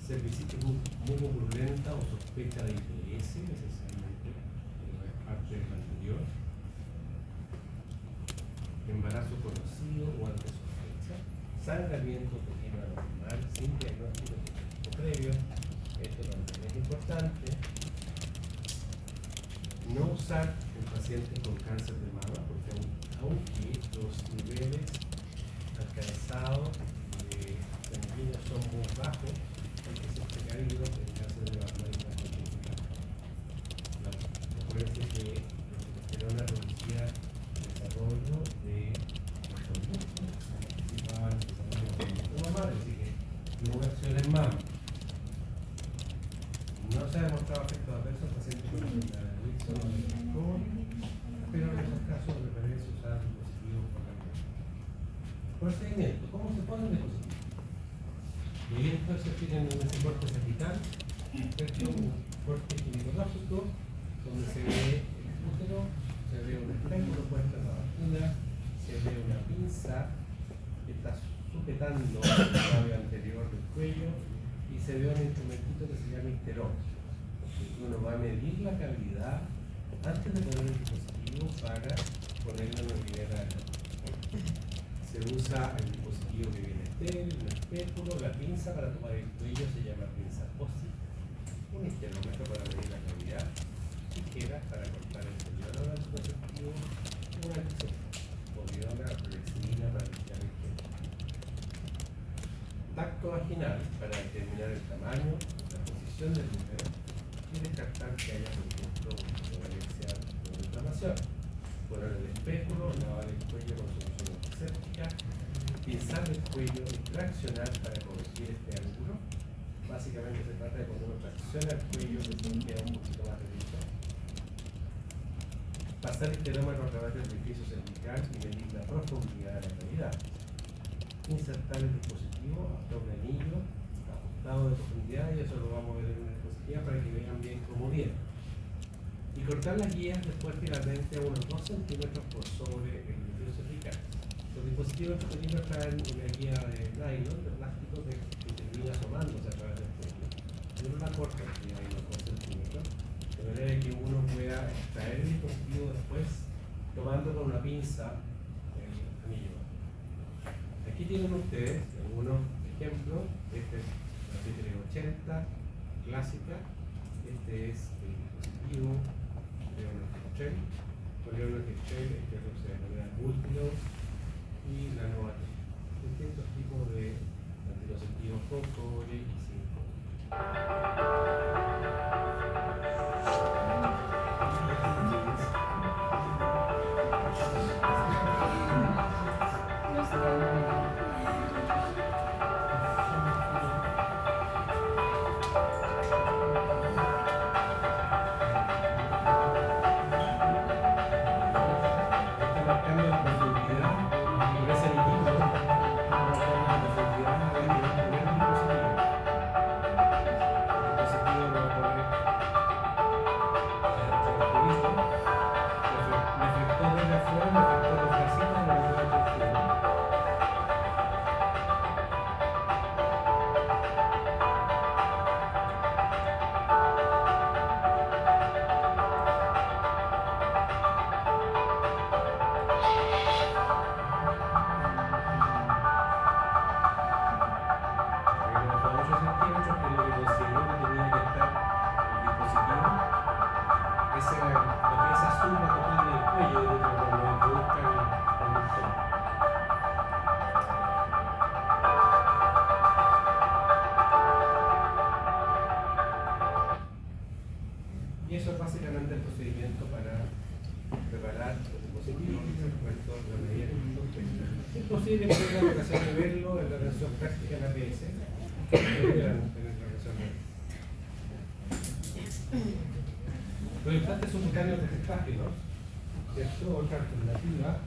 cervicitis muy purulenta o sospecha de IPS, necesariamente, que no es parte del anterior, embarazo conocido o ante sospecha, sangramiento uterino anormal sin diagnóstico previo. Esto también es importante. No usar en pacientes con cáncer de mama, porque aunque los niveles alcanzados de sanguíneos son muy bajos, hay que ser precavidos en cáncer de mama y la continuidad. Recuerden que la testosterona producía desarrollo de conductos, participaban en el desarrollo de la madre, así que no hubo acción en mama. No se ha demostrado efectos adversos en pacientes con enfermedad de Wilson o de Crohn, pero en esos casos de preferencia usar dispositivos por la vida. Procedimiento: ¿cómo se pone el dispositivo? Y entonces tienen un corte cervical, un corte ginecológico, donde se ve el útero, se ve un espéculo puesto en la vagina, se ve una pinza que está sujetando el labio anterior del cuello, y se ve un instrumentito que se llama histerómetro. Uno va a medir la cavidad antes de poner el dispositivo para ponerlo en el nivel adelante. Se usa el dispositivo que viene estéril, un espéculo, la pinza para tomar el cuello se llama pinza OSI, un histerómetro para medir la cavidad, tijeras para cortar el señuelo del dispositivo, un antiséptico, poliola, fluoxetina para limpiar el cuello. Tacto vaginal para determinar el tamaño, la posición del útero y descartar que haya, por ejemplo, una alergia o una inflamación. Poner el espéculo, lavar el cuello con solución antiséptica, pinzar el cuello y traccionar para corregir este ángulo. Básicamente se trata de cuando uno tracciona el cuello que queda un poquito más derecho. Pasar el histerómetro a través del orificio cervical y medir la profundidad de la cavidad. Insertar el dispositivo hasta un anillo ajustado de profundidad, y eso lo vamos a ver en una diapositiva para que vean bien cómo viene. Y cortar las guías después finalmente a unos 2 centímetros por sobre el núcleo cervical. Los dispositivos intrauterinos traen una guía de nylon, de plástico, que termina asomándose a través del cuello. Y uno la corta aquí a unos 2 centímetros, de manera que uno pueda extraer el dispositivo después tomando con una pinza el anillo. Aquí tienen ustedes algunos ejemplos. Este es la T380 clásica, este es el dispositivo Leonard con Leonard Gel, este es de manera múltiplo, y la nueva distintos tipos de anticonceptivos con cobre y sin esa suma total del cuello de cuando introduzca el conductor. Y eso es básicamente el procedimiento para preparar los dispositivos y el resto de la medida que nos ofrece. Es posible que tengan la ocasión de verlo en la atención práctica en APS, pero verán tener la ocasión de verlo. Los implantes subcutáneos de gestágenos, ¿cierto? Otra alternativa.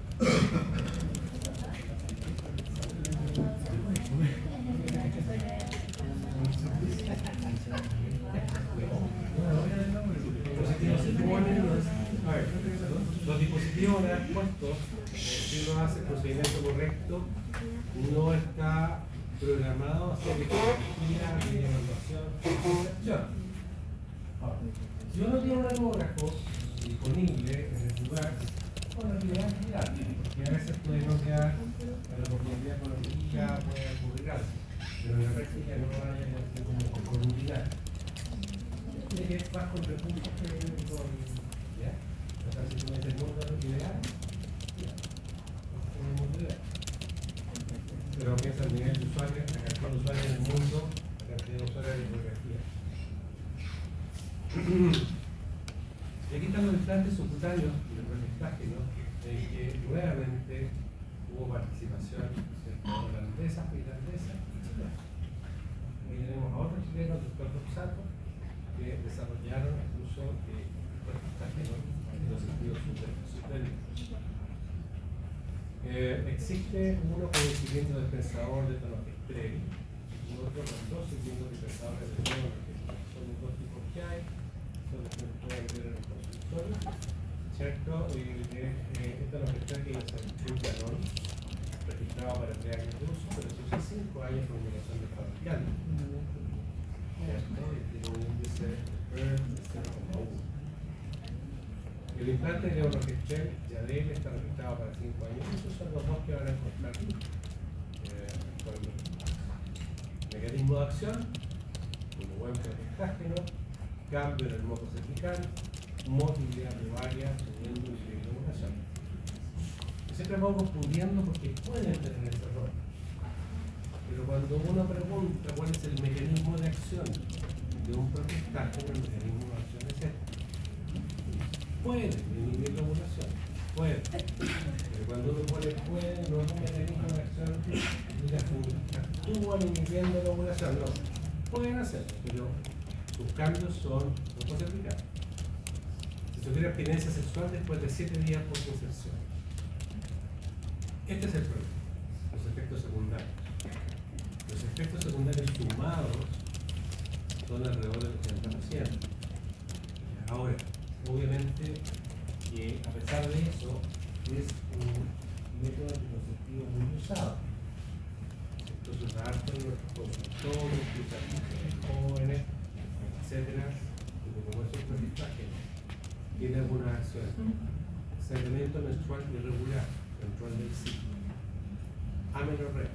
Los dispositivos de puestos, si uno hace el procedimiento correcto, no está programado a hacer ecografía de evaluación de concepción. Si uno tiene un ecógrafo disponible en el lugar, bueno, la idea es mirar, porque a veces puede no quedar a la oportunidad económica, puede ocurrir algo, pero en la práctica no vaya a ser como rutinario. Tiene que ir más con recursos que con, ¿ya? O sea, si tú me dices no, no es ideal, ya, no es muy ideal. Pero piensa el nivel de usuario, la cantidad de usuarios en el mundo, la cantidad de usuarios de ecografía. Y aquí están los implantes subcutáneos de gestágenos, en que nuevamente hubo participación de holandesas, finlandesas y chilenas. Aquí tenemos a otros chilenos, el doctor Roxato, que desarrollaron el uso de gestágenos en los sentidos superiores. Existe uno con el siguiente dispensador de tonos extremos y otro con dos siguientes dispensadores de tonos extremos. Son los dos tipos que hay. Son los que pueden ver en el consultorio, ¿cierto? Esta es la cuestión que es el Canon, registrado para 3 años de uso, pero se usa 5 años por obligación de fabricante, ¿cierto? Y tiene un índice de 0,1. El implante de Neurogestel Yadel está registrado para 5 años de uso, son los dos que van a encontrar actualmente. Mecanismo de acción, como buen gestágeno, cambio en el modo cervical, movilidad primaria, pudiendo y regulación. Yo siempre pongo pudiendo porque pueden tener ese error. Pero cuando uno pregunta cuál es el mecanismo de acción de un progestágeno, el mecanismo de acción es este. Puede inhibir la ovulación, puede. Pero cuando uno pone puede, no es un mecanismo de acción que actúan inhibiendo la ovulación, no. Pueden hacerlo, pero sus cambios son poco cervicales. Si se tuviera abstinencia sexual después de 7 días por concepción. Este es el problema, los efectos secundarios. Los efectos secundarios sumados son alrededor del 80%. Ahora, obviamente, a pesar de eso, es un método anticonceptivo muy usado. Esto se usa harto en nuestros consultorios, se usa en mujeres jóvenes, etcétera, como es un progestágeno, tiene algunas acciones. Sangramiento menstrual irregular, control del ciclo, amenorrea,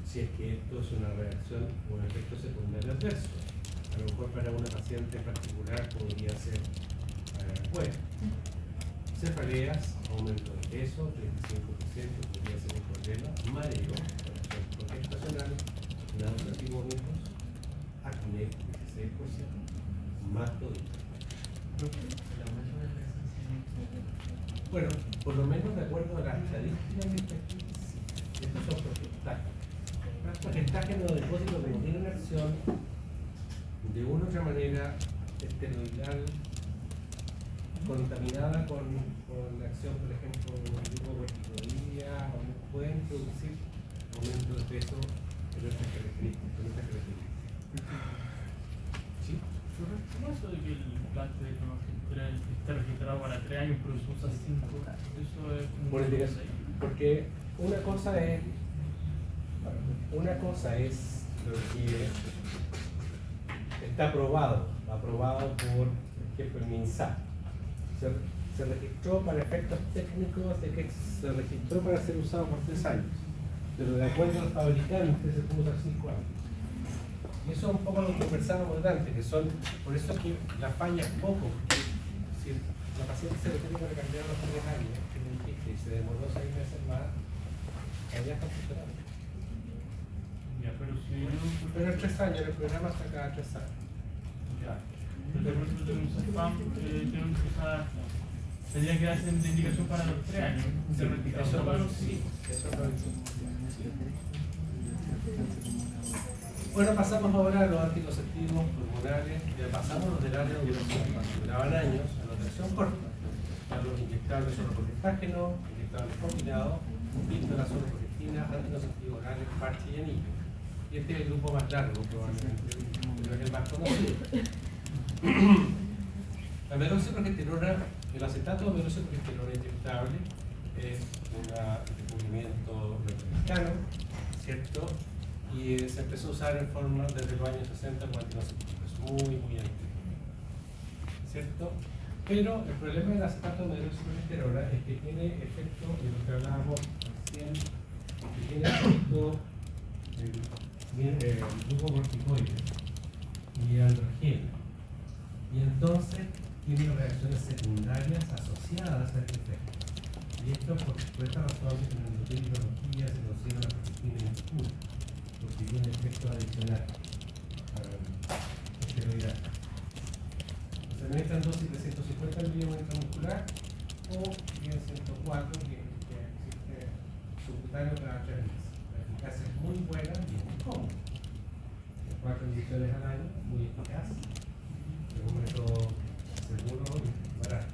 si es que esto es una reacción o un efecto secundario adverso. A lo mejor para una paciente en particular podría ser bueno. Cefaleas, aumento de peso, 35%, podría ser un problema, mareo, progestacional, náuseas y vómitos, acné, 16%, mastodontia. Bueno, por lo menos de acuerdo a las estadísticas de estos son progestágenos. Los progestágenos de depósito que tienen acción de una u otra manera esteroidal contaminada con la acción, por ejemplo, de un tipo de corticoidea, pueden producir aumento de peso en estas características. ¿Sí? ¿Cómo eso de que el implante de Neurogestel esté registrado para 3 años pero se usa 5? Eso es como porque una cosa es lo que está aprobado por ejemplo el MinSal. Se registró para efectos técnicos de que se registró para ser usado por 3 años, pero de acuerdo al fabricante se pudo usar 5 años. Y eso es un poco lo que conversábamos antes, que son, por eso es que la falla es poco, porque si que le cambiaron los 3 años, que me dijiste, y se demoró 6 meses más, allá está funcionando. Ya, pero si yo no. Pero en 3 años, el programa está cada 3 años. Ya. Pero de pronto tengo un spam que tengo que usar. Tendría que darse de indicación para los 3 años. Eso no, sí, eso no es. Bueno, pasamos ahora a los anticonceptivos hormonales, ya pasamos los del área de duración, duraban años, a la duración corta. Ya los inyectables son los progestágenos, inyectables combinados, píldoras solo progestina, anticonceptivos orales, parche y anillo. Y este es el grupo más largo, probablemente, pero es el más conocido. La meroxicprogesterona, el acetato de meroxicprogesterona inyectable es un descubrimiento norteamericano, ¿cierto? Y se empezó a usar en forma desde los años 60 como anticonceptivo, es muy antiguo, ¿cierto? Pero el problema del acetato de meroxicprogesterona es que tiene efecto, de lo que hablábamos recién, que tiene efecto el glucocorticoide y androgeno. Y entonces tiene reacciones secundarias asociadas a este efecto. Y esto por esta razón en la endocrinología se considera la progestina impura, porque tiene efectos adicionales esteroidales. Se necesitan dosis de 150 miligramos intramuscular o bien 104 que existe subcutáneo cada 3 meses. La eficacia es muy buena y es muy cómoda. 4 inyecciones al año, muy eficaz. Es un método seguro y barato.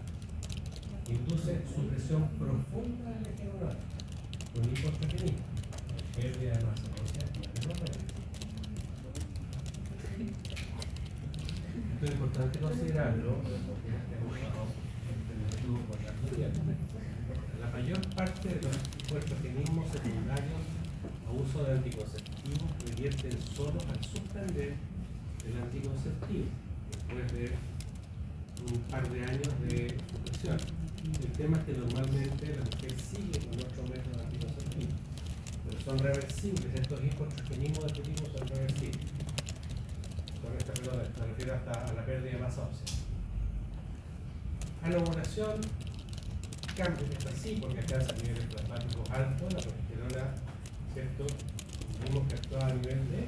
Induce supresión profunda del eje neuronal con hipoestatinismo, pérdida de masa ósea y aterosclerosis. Esto es importante considerarlo porque hemos usado este método por largo tiempo. La mayor parte de los hipoestatinismos secundarios a uso de anticonceptivos revierten solo al suspender el anticonceptivo después de un par de años de supresión. El tema es que normalmente la mujer sigue con otro método anticonceptivo, pero son reversibles. Estos hipoestatinismos de este tipo son reversibles. Con esta perdón, me refiero hasta a la pérdida de masa ósea. A la ovulación, cambio que está así porque alcanza niveles plasmáticos altos, la progesterona, ¿cierto? Vimos que actúa a nivel de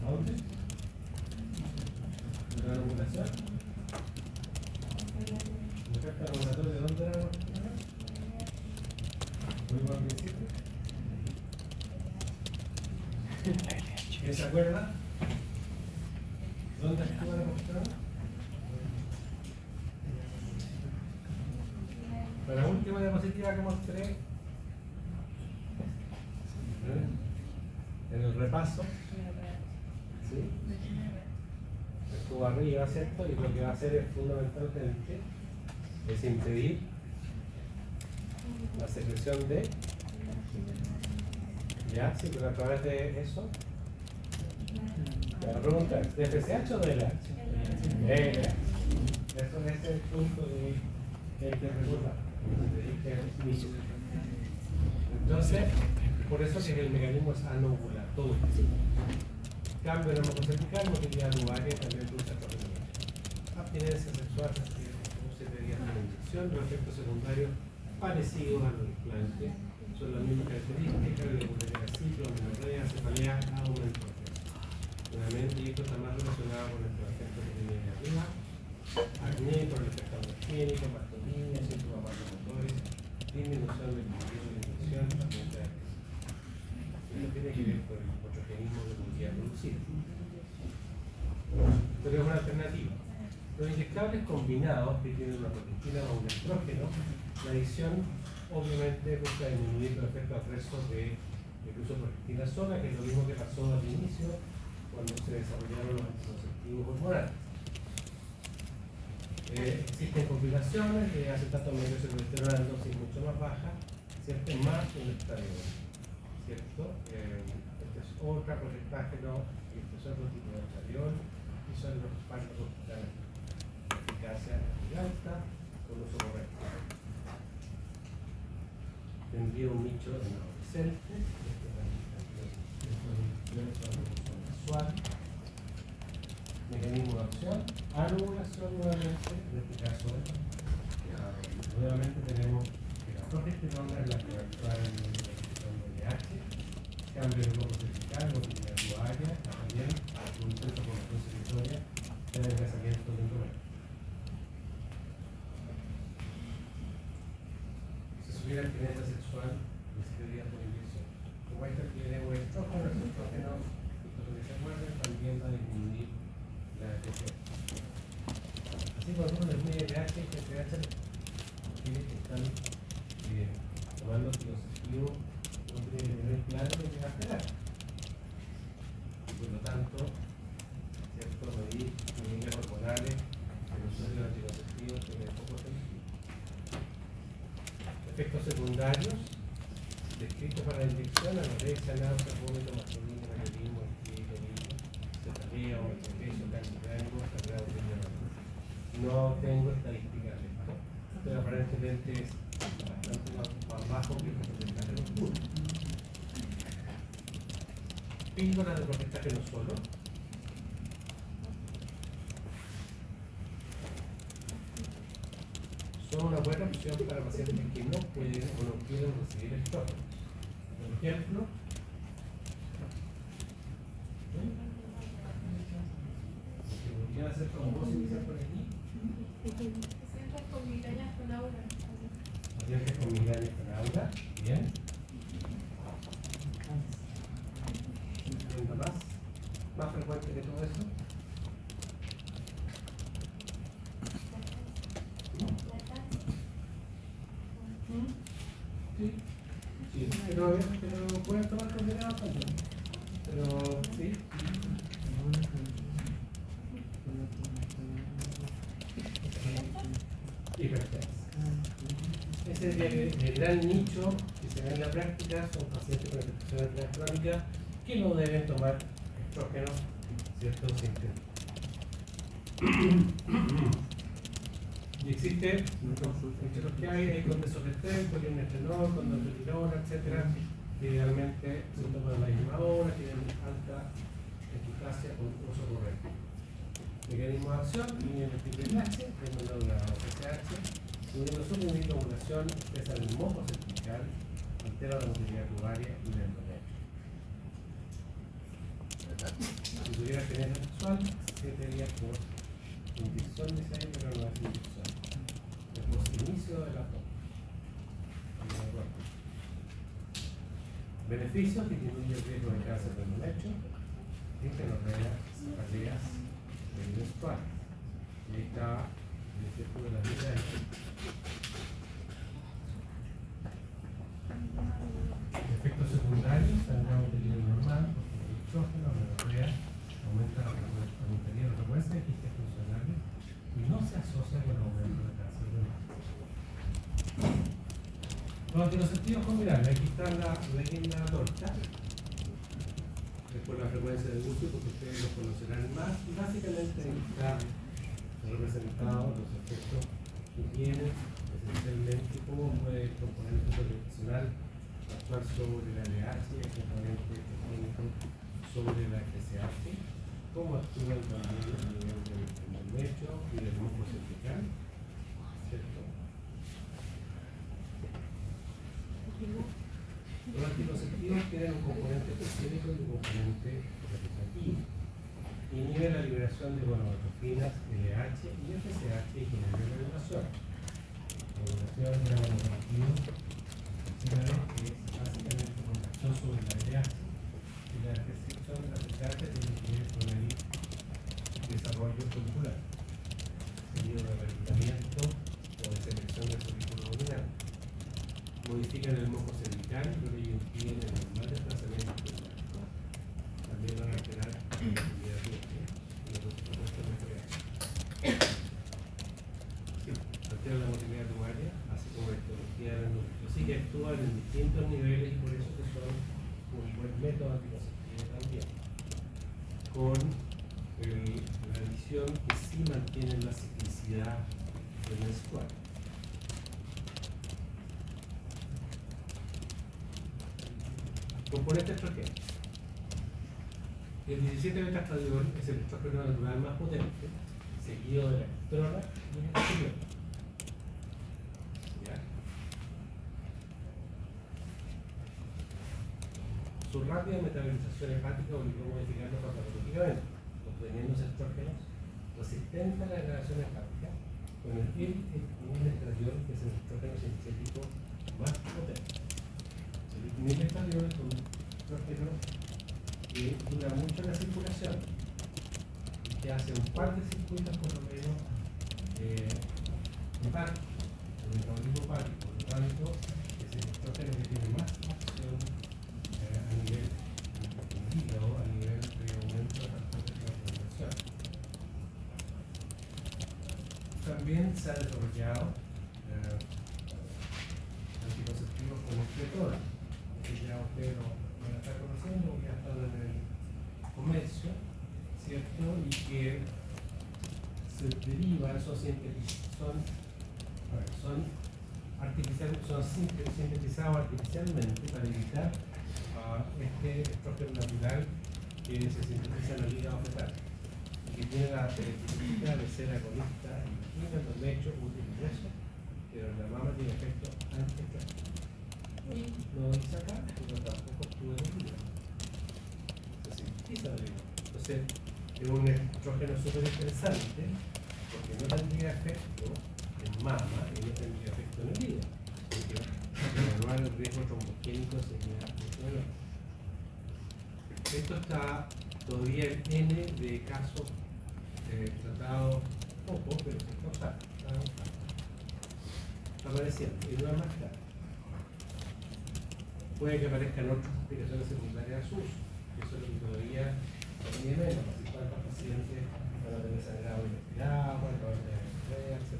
¿dónde? ¿La ovulación? ¿El efecto ovulatorio de dónde era la progesterona? ¿Muy al principio? ¿Quién se acuerda? ¿Dónde actúa la progesterona? Para la última diapositiva que mostré, en el repaso, ¿sí? Estuvo arriba, ¿cierto? Y lo que va a hacer es fundamentalmente es impedir la secreción de, ¿ya? Sí, pero a través de eso, la pregunta es, ¿de FSH o de LH? LH. Eso es el punto que hay que regular. Entonces, por eso que el mecanismo es anovulatorio. Cambio en la homosexual, motilidad ovaria, también produce atrofia. Abstinencia sexual, como 7 días de la inyección, los efectos secundarios parecidos a los implantes, son las mismas características, irregularidad del ciclo, menorrea, cefalea, aumento de peso. Nuevamente, y esto está más relacionado con nuestros efectos que tenía de arriba, acné, por el efecto androgénico, mastomía, síntomas vasomotores, disminución del equilibrio de inyección, también de esto tiene que ver con el hipotrogenismo que podría producir. Pero es una alternativa. Los inyectables combinados que tienen una progestina o un estrógeno, la adición obviamente busca disminuir los efectos adversos de uso de progestina sola, que es lo mismo que pasó al inicio cuando se desarrollaron los anticonceptivos hormonales. Existen compilaciones de acetato de meroxicprogesterona en dosis mucho más baja, ¿cierto? Más un estradiol, ¿cierto? Este es otra progestágeno, este es otro tipo de estradiol, y son los fármacos que dan eficacia muy alta con uso correcto. Tendría un nicho en adolescentes, mensual, mecanismo de ovulación, anovulación nuevamente, en este caso, nuevamente tenemos que la progesterona es la que va a actuar en la expresión de LH, cambio de grupo cervical, motilidad tubaria, también un centro de formación secretoria, y el engrasamiento del endometrio. Si se hubiera abstinencia sexual, necesitaría por inyección. Como esta tiene un estrógeno, los estrógenos, lo que se acuerden, también va a disminuir la detección. Así cuando uno disminuye LH y PTH, tiene que estar tomando anticonceptivo, no tiene que tener claro lo que va a esperar. Y por lo tanto, ¿cierto? Medir niveles hormonales en los usuarios de anticonceptivos tiene poco sentido. Efectos secundarios descritos para la inyección: anorexia, náusea, vómito, masturbación, marerismo, estilo, cefalea, aumento de peso, cáncer de ánimo, sangrado cerebral. No tengo estadísticas de esto, pero aparentemente es bastante más bajo que el porcentaje de los puros. Píldoras de porcentaje no solo. Son una buena opción para pacientes que no pueden o no quieren recibir estrógeno. Por ejemplo, ¿podrían hacer trombosis quizás por aquí? Pacientes con migrañas con aura. Pacientes con migrañas con aura, bien. ¿Viendo más frecuente que todo eso? Sí, pero pueden tomar combinados también. Pero sí. Hipertensa. Ese es el gran nicho que se ve en la práctica, son pacientes con afectación renal crónica que no deben tomar estrógenos, ¿cierto? Y existe los que hay con desogestrel, polinesterol, con dopterirona, etc. Que idealmente se toman a la misma hora, tienen alta eficacia con uso correcto. Mecanismo de acción: inhiben el triple enlace, regulan la PCH, subiendo suprimir la ovulación, expresan el moco cervical, altera la motilidad tubaria y el endometrio. Si tuviera abstinencia sexual, 7 días por inyección, dice ahí, pero no es inyección. Después inicio de la toma. Beneficios: disminuye el riesgo de cáncer del endometrio, dismenorrea, cefaleas menstruales. Y ahí está el efecto de la migraña. Efectos secundarios: sangrado uterino normal, porque el estrógeno, la menorrea, aumentaría la frecuencia de quistes funcionales y no se asocia con el aumento de cáncer de mama. Los anticonceptivos combinables: aquí está la torta. Después la frecuencia de uso, porque ustedes lo conocerán más. Y básicamente ahí está representados los efectos que tienen esencialmente, cómo puede el componente profesional actuar sobre la LH y el componente clínico sobre la FSH, cómo actúan también a nivel del endometrio y del moco cervical, ¿cierto? Los anticonceptivos tienen un componente específico y un componente representativo. Inhibe la liberación de gonadotrofinas, LH y FSH y genera la regulación. La regulación de la gonadotrofina que es básicamente con acción sobre la LH y la restricción de la FSH tiene que ver con el desarrollo follicular, seguido de reclutamiento o de selección del folículo dominante. Modifican el moco cervical, pero ellos impiden el normal desplazamiento celular. También van a alterar la actividad y los procesos metabólicos. Altera la motilidad tubaria, así como la histología del endometrio. Así que actúan en distintos niveles y por eso que son un buen método anticonceptivo también. Con la adición que sí mantienen la ciclicidad menstrual. Componente estrogeno. El 17-beta-estradiol es el estrógeno natural más potente, seguido de la estrona y el estradiol. ¿Ya? Su rápida metabolización hepática obligó a modificarlo farmacológicamente, obteniendo estrógenos resistentes a la degradación hepática con el estradiol, que es el estrógeno sintético más potente. El estradiol es un estrógeno que dura mucho en la circulación y que hace un par de circuitos por lo menos hepáticos, el metabolismo hepático. Por lo tanto, es el estrógeno que tiene más acción a nivel hígado, a nivel de aumento de factores de transformación. También se ha desarrollado anticonceptivos como escletora, que ya ustedes lo van a estar conociendo porque ya están en el comercio, ¿cierto? Y que se derivan, son sintetizados artificialmente para evitar este estrógeno natural que se sintetiza en el hígado fetal y que tiene la característica de ser agonista en endometrio, útero y hueso, pero en la mama tiene efecto antiestrógeno. Y no dice acá, pero tampoco estuvo en el hígado. Se sintetiza en el hígado. Entonces, es un estrógeno súper interesante porque no tendría efecto en mama y no tendría efecto en el hígado. Porque evaluar el riesgo trombogénico sería mucho menor. Esto está todavía en N de casos tratados poco, pero se está usando. Está apareciendo y no es más claro. Puede que aparezcan otras complicaciones secundarias a su uso. Eso es lo que todavía tiene menos. Si cuántos pacientes van a tener sangrado inesperado, cuántos van a tener estrés, etc.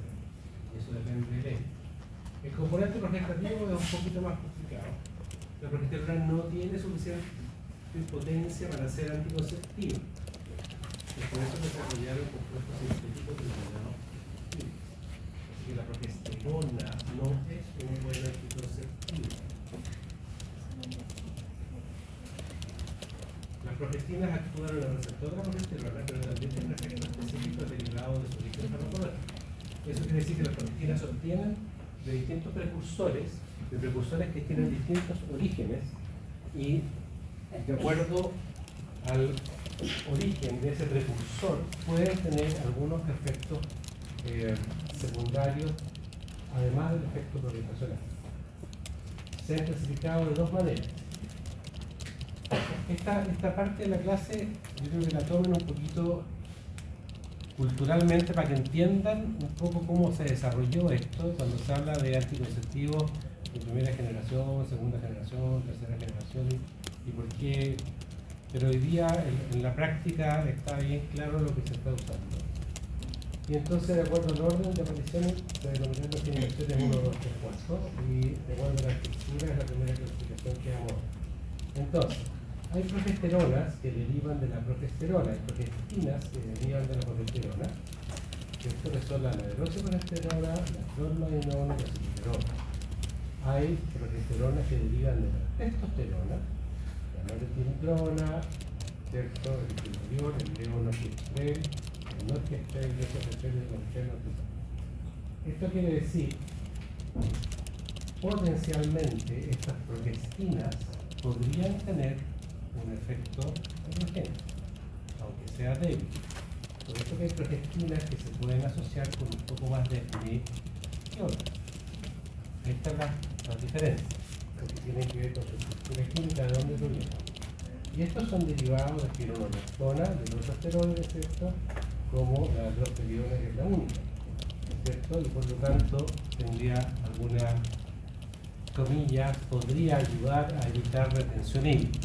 Y eso depende de ley. El componente progestativo es un poquito más complicado. La progesterona no tiene suficiente potencia para ser anticonceptiva. Y por eso desarrollaron compuestos sintéticos denominados peptidos. Así que la progesterona no es un buen anticonceptivo. Las progestinas actúan en el receptor de la progesterona, pero también tienen efectos específicos derivados de su origen farmacológico. Eso quiere decir que las progestinas se obtienen de distintos precursores, que tienen distintos orígenes, y de acuerdo al origen de ese precursor pueden tener algunos efectos secundarios, además del efecto progestacional. Se han clasificado de dos maneras. Esta parte de la clase yo creo que la tomen un poquito culturalmente para que entiendan un poco cómo se desarrolló esto cuando se habla de anticonceptivos de primera generación, segunda generación, tercera generación y por qué. Pero hoy día en la práctica está bien claro lo que se está usando. Y entonces, de acuerdo al orden de apariciones, se denominan las generaciones 1, 2, 3, 4 y de acuerdo a la estructura es la primera clasificación que damos. Entonces, hay progesteronas que derivan de la progesterona, hay progestinas que derivan de la progesterona, que son la anaeroxiprogesterona, la clornoinona y la citosterona. Hay progesteronas que derivan de la testosterona, la norepinefrina, ¿cierto? El equilibrio, el levonorgestrel, el norgestrel, el esogestrel y el norgestrel. Esto quiere decir, potencialmente estas progestinas podrían tener un efecto androgénico, aunque sea débil. Por eso que hay progestinas que se pueden asociar con un poco más de acné que otras. Ahí están las diferencias, porque tienen que ver con su estructura química, de dónde provienen. Y estos son derivados de espironolactona, de los esteroides, ¿cierto? Como la drosperiona, que es la única, ¿cierto? Y por lo tanto tendría alguna, comillas, podría ayudar a evitar retención hídrica.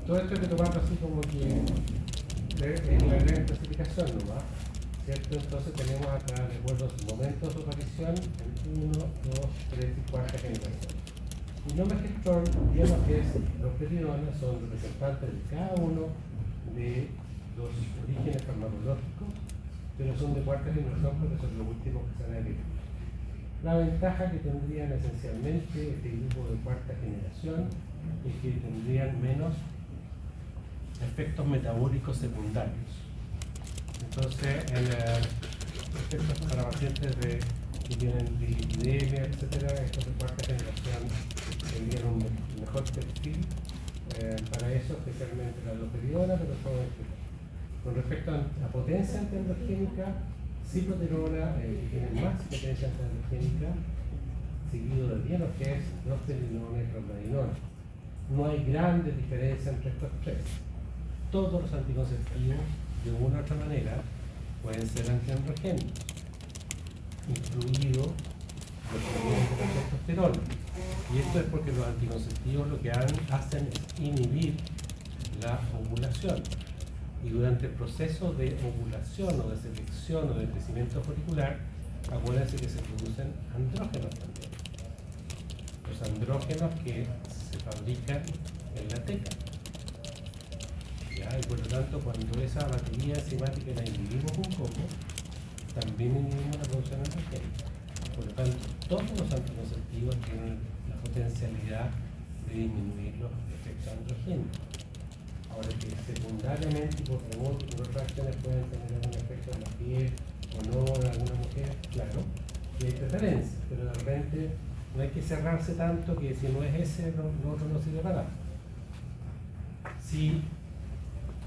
Todo esto hay que tomarlo así como que es la gran clasificación nomás, ¿cierto? Entonces tenemos acá, de acuerdo a sus momentos de aparición, en 1, 2, 3 y 4 generación. Y no megestrol, digamos que los periodones son representantes de cada uno de los orígenes farmacológicos, pero son de cuarta generación porque son los últimos que se han adherido. La ventaja que tendrían esencialmente este grupo de cuarta generación es que tendrían menos efectos metabólicos secundarios. Entonces, efectos para pacientes que tienen dislipidemia, etcétera, estos de cuarta generación tendrían un mejor perfil para eso, especialmente la aldosterona, pero todo esto. Con respecto a la potencia antiandrogénica, ciproterona tiene más potencia antiandrogénica, seguido de bien lo que es drostelinona y proglandinona. No hay grandes diferencias entre estos tres. Todos los anticonceptivos, de una u otra manera, pueden ser antiandrogénicos, incluido los que tienen testosterona. Y esto es porque los anticonceptivos lo que hacen es inhibir la ovulación. Y durante el proceso de ovulación o de selección o de crecimiento folicular, acuérdense que se producen andrógenos también. Los andrógenos que se fabrican en la teca. ¿Ya? Y por lo tanto, cuando esa batería enzimática la inhibimos un poco, también inhibimos la producción androgénica. Por lo tanto, todos los anticonceptivos tienen la potencialidad de disminuir los efectos androgénicos. Ahora que secundariamente y por remoto y por otras acciones pueden tener algún efecto en la piel o no en alguna mujer, claro, y hay preferencias, pero de repente no hay que cerrarse tanto que si no es ese, lo otro no sirve para nada. Si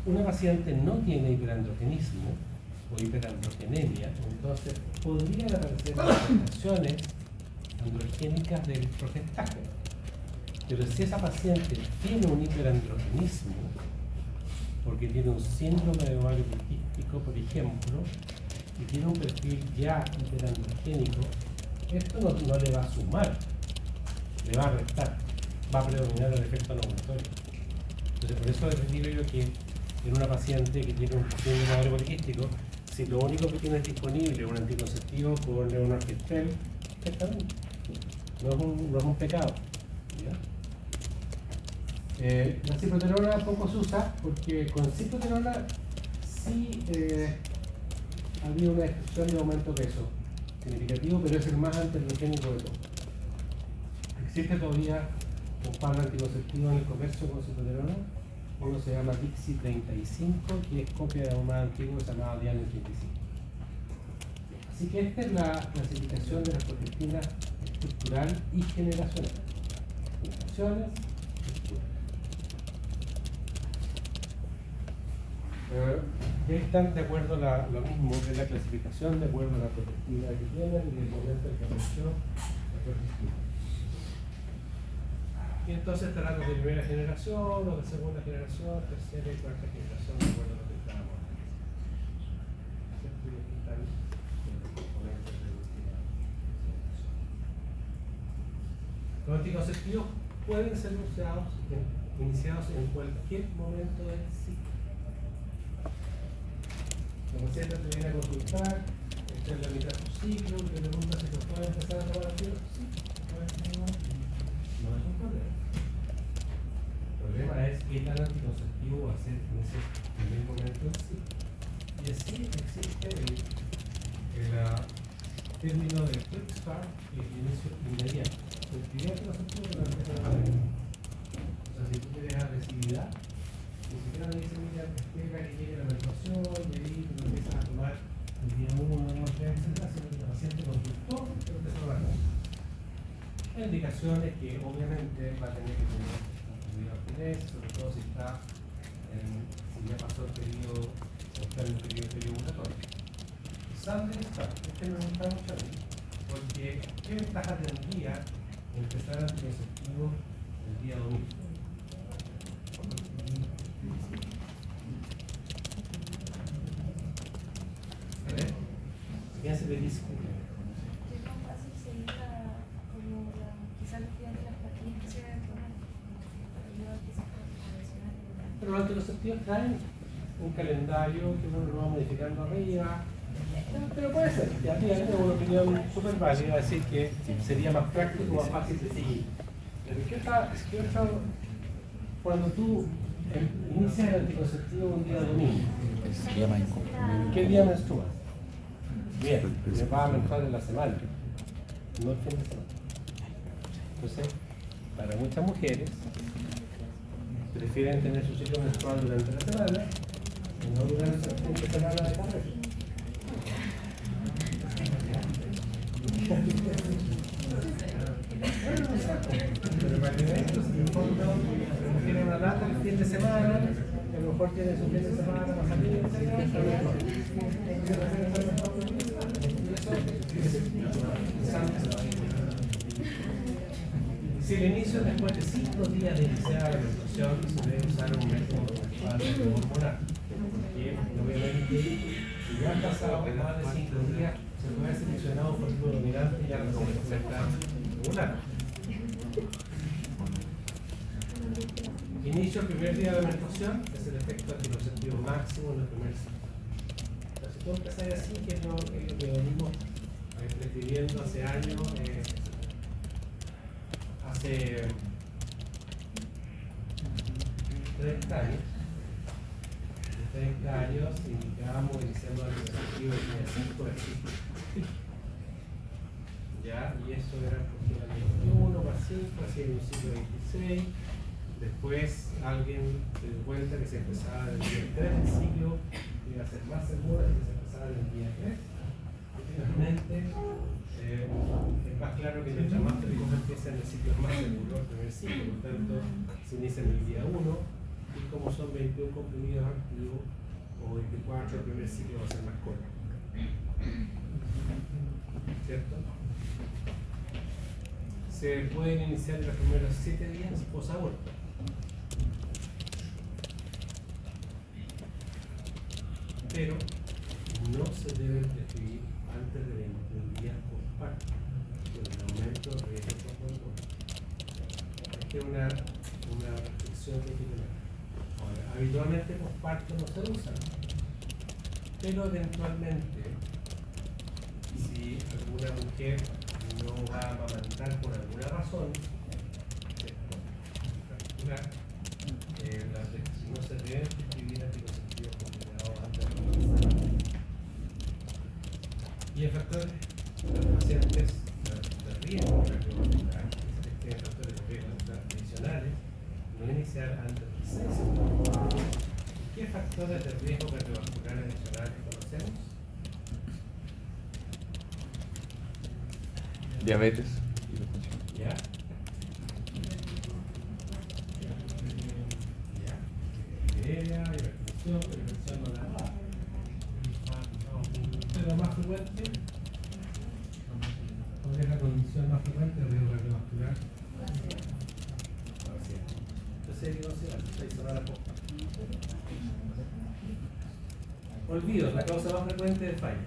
una paciente no tiene hiperandrogenismo o hiperandrogenemia, entonces podrían aparecer manifestaciones androgénicas del progestágeno. Pero si esa paciente tiene un hiperandrogenismo, porque tiene un síndrome de ovario poliquístico, por ejemplo, y tiene un perfil ya hiperandrogénico, esto no le va a sumar, le va a restar, va a predominar el efecto anovulatorio. Entonces, por eso les digo yo que en una paciente que tiene un síndrome de ovario poliquístico, si lo único que tiene disponible es un anticonceptivo con levonorgestrel, está bien. No es un pecado. ¿Ya? La ciproterona poco se usa porque con ciproterona sí ha habido una descripción de aumento de peso significativo, pero es el más antiandrogénico de todos. Existe todavía un par de anticonceptivos en el comercio con ciproterona. Uno se llama Dixi 35, que es copia de un más antiguo que se llamaba Diane 35. Así que esta es la clasificación de las progestinas estructural y generacional. Generaciones, ya están de acuerdo a lo mismo que la clasificación, de acuerdo a la progestina que tienen y el momento en que apareció la progestina. Y entonces estarán los de primera generación, los de segunda generación, tercera y cuarta generación, de acuerdo a lo que estábamos hablando. ¿Cierto? Y aquí están los componentes de última generación. Los anticonceptivos pueden ser iniciados en cualquier momento del ciclo. La paciente te viene a consultar, está en la mitad de su ciclo, te pregunta si se puede empezar a tomar anticonceptivos. Sí, no es un problema. El problema es qué tan anticonceptivo va a ser en ese primer momento del ciclo. Y así existe el término de quick start, que es inicio inmediato. El primer anticonceptivo que la empieza a dar. O sea, si tú tienes agresividad, ni siquiera le dicen, mira, espera que llegue la menstruación, y ahí tú empiezas a tomar el día 1, 2, 3, etc., sino que la paciente consultó, pero empezó a tomar. La indicación es que obviamente va a tener que tener un periodo de abstinencia, sobre todo si ya pasó el periodo, o está en el periodo ovulatorio. Sunday start, no me gusta mucho a mí, porque ¿qué ventaja tendría empezar anticonceptivo el día domingo? ¿Quién se le dice? Es más fácil seguir quizás los días de las pastillas que se deben tomar. Pero los anticonceptivos traen un calendario que uno lo va modificando arriba. Pero puede ser, ya tiene una opinión súper válida, decir que sería más práctico, más fácil de seguir. Pero ¿qué otra? Cuando tú inicias el anticonceptivo un día domingo, ¿qué día menstruas? Bien, me va a menstruar en la semana. no el fin de semana. Entonces, para muchas mujeres, prefieren tener su ciclo menstrual durante la semana y no durante el fin de semana de carrera. Pero para que vean, en el fondo, tiene una lata el fin de semana, a lo mejor tiene su fin de semana para salir, si el inicio después de 5 días de iniciar la menstruación, se debe usar un método hormonal. Porque obviamente, si ya han pasado más de 5 días, se puede haber seleccionado por tu dominante y ya no se afecta regular. Inicio el primer día de la menstruación, es el efecto anticonceptivo máximo en el primer ciclo. Pero si tú empezás así, que es lo que venimos prescribiendo hace años, hace 30 años indicábamos iniciando el anticonceptivo el día 5 del ciclo. ¿Ya? Y eso era porque era el 21 más 5, así en un ciclo 26. Después alguien se dio cuenta que se empezaba en el día 3 del ciclo, iba a ser más seguro que se empezaba en el día 3. Y finalmente es más claro que mientras más precoz empieza en el ciclo es más seguro el primer ciclo, por tanto se inicia en el día 1 y como son 21 comprimidos activos o 24, el primer ciclo va a ser más corto. ¿Cierto? Se pueden iniciar en los primeros 7 días post-aborto. Pero no se debe prescribir antes de 21 días post-parto, por el aumento de riesgo post-aborto. Esta es una restricción que hay que tener. Ahora, habitualmente post-parto no se usa, pero eventualmente, si alguna mujer no va a amamantar por alguna razón, no se deben prescribir anticonceptivos combinados antes de la menstruación. Y el factor de los pacientes de riesgo cardiovascular, tienen factores de riesgo adicionales, no iniciar antes del sexo. ¿Qué factores de riesgo cardiovascular adicionales conocemos? Diabetes. ¿Ya? Hipertensión no la da. Pero más frecuente, ¿cuál es la condición más frecuente de riesgo cardiovascular? Entonces, digo, se va la poca. Olvido, la causa más frecuente de falla.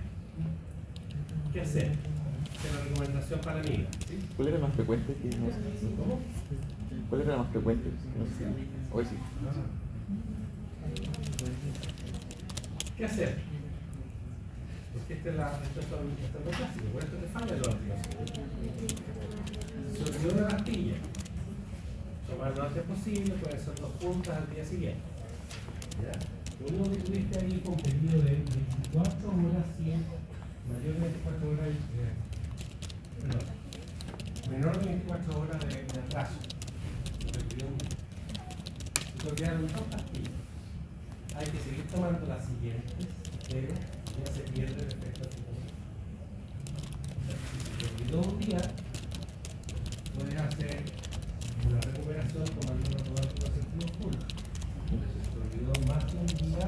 ¿Qué hacer? Es la recomendación para la amiga. ¿Sí? ¿Cuál era la más frecuente? Que no sé. ¿Cómo? ¿Cuál era la más frecuente? No sé. Hoy sí. ¿Qué hacer? Porque esto es lo clásico, por esto te falla los anticonceptivos. Se olvidó una pastilla. Tomar lo antes posible, puede ser 2 puntas al día siguiente. ¿Ya? Lo único que tuviste ahí con periodo de 24 horas, mayor de 24 horas, perdón, menor de 24 horas de atraso. Se olvidaron 2 pastillas. Hay que seguir tomando las siguientes, pero ya se pierde el efecto anticonceptivo. Si se te olvidó un día, puedes hacer una recuperación tomando los anticonceptivos puros. Si se te olvidó más de un día,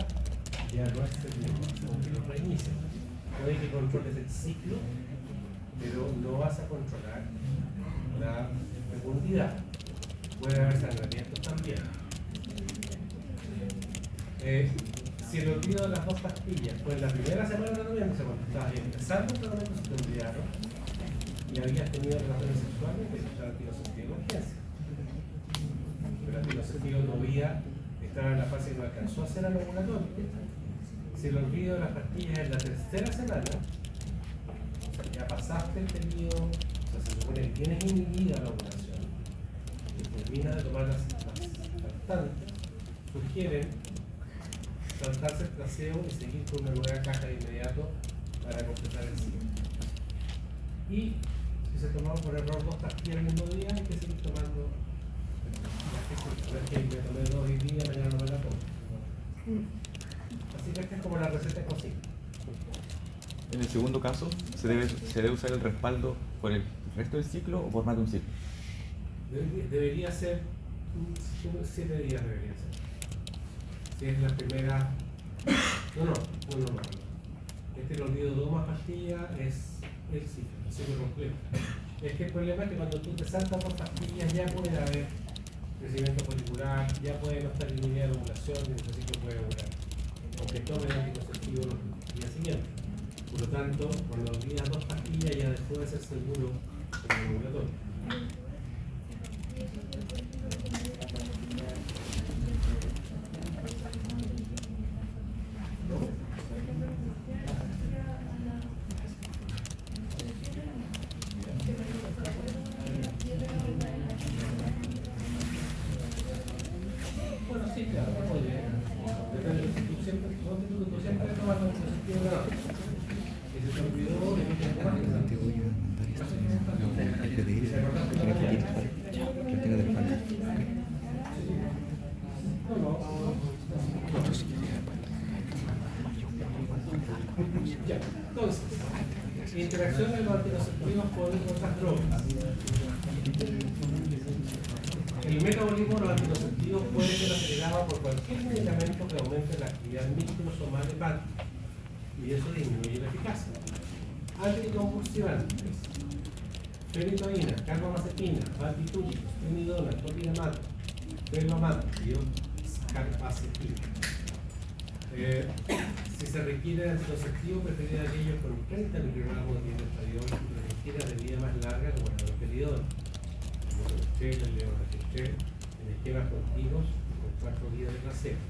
ya no es seguro, porque lo reinicia. Puede que controles el ciclo, pero no vas a controlar la fecundidad. Puede haber sangramientos también. Si el olvido de las 2 pastillas fue en la primera semana de noviembre, cuando estabas empezando el tratamiento, se te olvidaron y habías tenido relaciones sexuales, que se llama anticonceptivo de emergencia. Pero el anticonceptivo todavía estaba en la fase que no alcanzó a ser al ovulatorio. Si el olvido de las pastillas es en la 3ª semana, o sea, ya pasaste el periodo, o sea, se supone que tienes inhibida la ovulación y terminas de tomar las lactantes, sugieren saltarse el placebo y seguir con una nueva caja de inmediato para completar el ciclo. Y Si se tomaron por error 2 pastillas el mismo día, hay que seguir tomando las que se. No es que me tomé 2 hoy día, mañana no me la tomo. Así que esta es como la receta de cocina. En el segundo caso, ¿se debe usar el respaldo por el resto del ciclo o por más de un ciclo? Debería ser 7 días debería ser. Si es la primera. No. Este lo olvido 2 más pastillas es el ciclo completo. Es que el problema es que cuando tú te saltas por pastillas ya puede haber crecimiento folicular, ya puede no estar en línea de ovulación y ese ciclo puede ovular. Aunque tome el anticonceptivo los días siguientes. Por lo tanto, cuando olvidas 2 pastillas ya después de ser seguro en el ovulatorio. Bueno, sí, claro, podría. Depende, tú siempre tomas la anticonceptivo de la noche. Y se te olvidó, y no te acuerdas. Te voy a mandar esto. No, hay que pedir que la tenga de respaldo. Ya, entonces, interacción de los anticonceptivos con otras drogas. El metabolismo de los anticonceptivos puede ser acelerado por cualquier medicamento que aumente la actividad microsomal hepática y eso disminuye la eficacia. Anticonvulsivantes, fenitoína, carbamazepina, barbitúricos, primidona, topinamato, velamato y carfazepina. Si se requiere anticonceptivo, preferir aquellos con 30 microgramos de dietilestadiol y que requiera de vida más larga como la haloperidol, como el levonorgestrel, en esquemas continuos y con 4 días de placebo.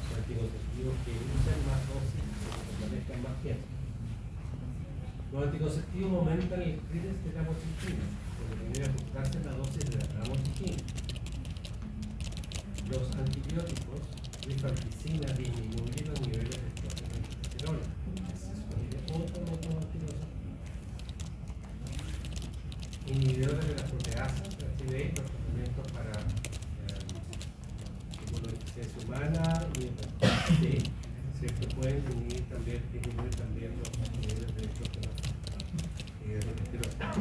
Son anticonceptivos que usan más dosis y se permanezcan más tiempo. Los anticonceptivos aumentan el clínico de la amoxicilina, porque debe ajustarse la dosis de la amoxicilina. Los antibióticos, rifampicina, disminuyen los niveles de testosterona. Otro anticonceptivo. Inhibidores de las proteasas, los tratamientos para inmunodeficiencia humana y se pueden disminuir también los niveles de testosterona y de testosterona.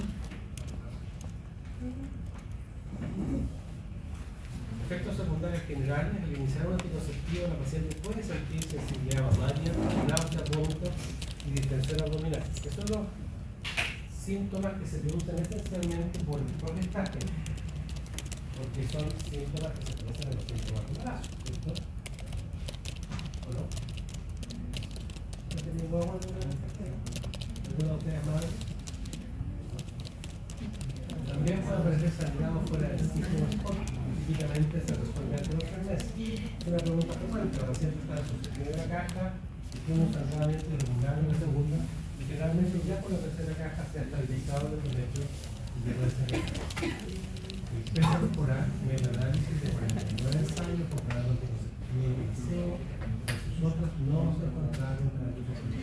Efectos secundarios generales: al iniciar un anticonceptivo, la paciente puede sentir sensibilidad mamaria, náusea, vómitos y distensión abdominal. Estos son los síntomas que se producen esencialmente por el progestágeno, porque son síntomas que se producen en los síntomas del embarazo, ¿cierto? ¿O no? ¿No tiene huevo en el progestágeno? ¿Alguno de ustedes más? También puede aparecer sangrado fuera del ciclo menstrual. Típicamente se resuelve antes de los 3 meses. Es una pregunta frecuente. La paciente está en su primera caja y tiene un sangramiento irregular en la segunda. Y generalmente ya con la tercera caja se ha estabilizado el endometrio y ya puede ser retirado. El peso corporal, el análisis de 49 ensayos comparado con los anticonceptivos de liceo, sus otros no se encontraron con el uso de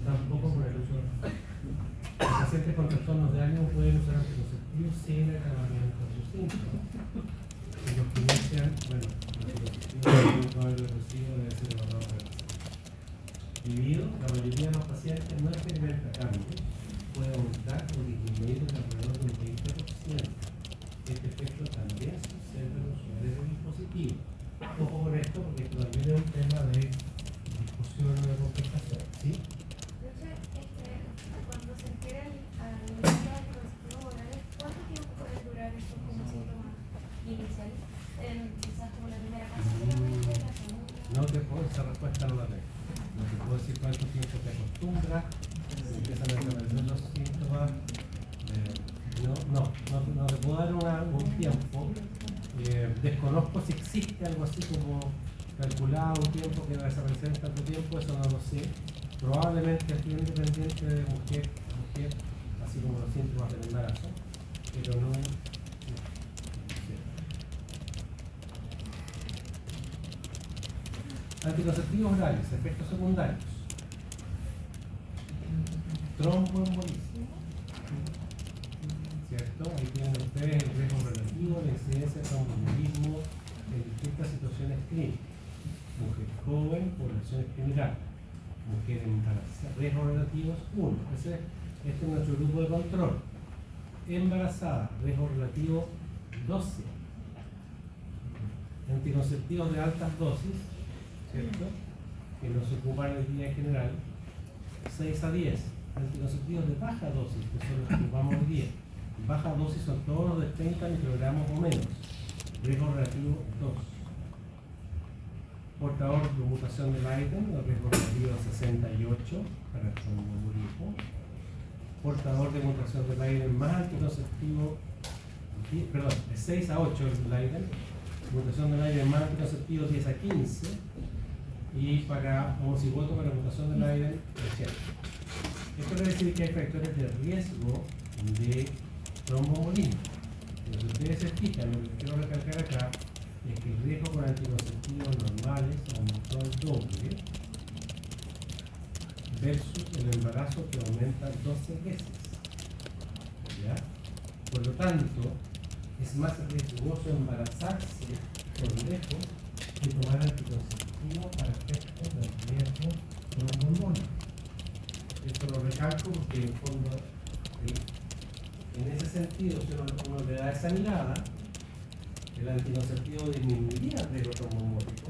tampoco con el uso de los pacientes con trastornos de ánimo pueden usar anticonceptivos sin agravamiento de sus síntomas. Y los que inician, bueno, el depresivo debe ser evaluado por el paciente. Debido, la mayoría de los pacientes no experimenta cambios, puede aumentar o disminuir en alrededor de un 20%. Este efecto también se observa en los usuarios del dispositivo. Ojo con esto porque esto también es un tema de discusión o de contestación, ¿sí? Cuando se refiere al dispositivos orales, ¿cuánto tiempo pueden durar estos como síntomas iniciales? Quizás como la primera fase solamente, la segunda. No te puedo, esa respuesta no la tengo. No te puedo decir cuánto tiempo te acostumbras, empiezan a aparecer los síntomas. No te puedo dar un tiempo. Desconozco si existe algo así como calculado un tiempo que va a desaparecer en tanto tiempo, eso no lo sé. Probablemente aquí independiente de mujer a mujer, así como los síntomas del embarazo, pero no sé. Anticonceptivos orales, efectos secundarios. Tromboembolismo, ¿cierto? Ahí tienen ustedes el riesgo relativo, la incidencia de tromboembolismo en distintas situaciones clínicas. Mujer joven, población general. Mujer embarazada, riesgos relativos 1. Este es nuestro grupo de control. Embarazada, riesgo relativo 12. Anticonceptivos de altas dosis, ¿cierto? Que nos ocupan el día en general, 6 a 10. Anticonceptivos de baja dosis, que son los que ocupamos hoy día. Baja dosis son todos los de 30 microgramos o menos. Riesgo relativo 2. Portador de mutación del Leiden, riesgo relativo 68 para el tromboembolismo. Portador de mutación del Leiden más anticonceptivo, perdón, de 6 a 8 el Leiden. Mutación del Leiden más anticonceptivo 10 a 15. Y para homocigoto para mutación del Leiden 80. Esto quiere decir que hay factores de riesgo de tromboembolismo. Si ustedes se fijan, lo que quiero recalcar acá es que el riesgo con anticonceptivos normales aumentó al doble versus el embarazo que aumenta 12 veces. ¿Ya? Por lo tanto, es más riesgoso embarazarse por lejos que tomar anticonceptivos para efectos del riesgo tromboembólico. Esto lo recalco porque en el fondo, en ese sentido, si uno le da esa mirada, el anticonceptivo disminuiría el riesgo tromboembólico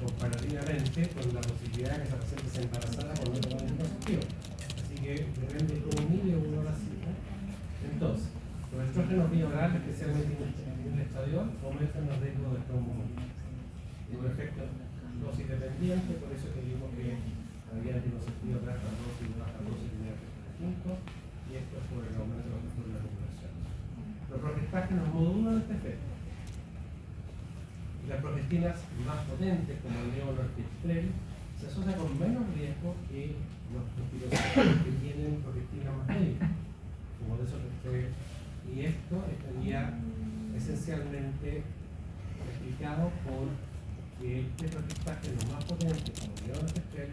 comparativamente con la posibilidad de que esa paciente se embarazara con no tomar anticonceptivo. Así que depende de cómo mide uno la cita. Entonces, los estrógenos bioral, especialmente en el estadio, aumentan los riesgos de tromboembolismo. Y un efecto dosis dependiente, por eso que vimos que había anticonceptivos de alta dosis y baja dosis de 5, y esto es por el aumento de la población. Los progestágenos modulan este efecto. Y las progestinas más potentes, como el levonorgestrel, se asocian con menos riesgo que los anticonceptivos que tienen progestinas más débiles, como de esos que y esto estaría esencialmente explicado por que este progestágeno más potente, como el levonorgestrel,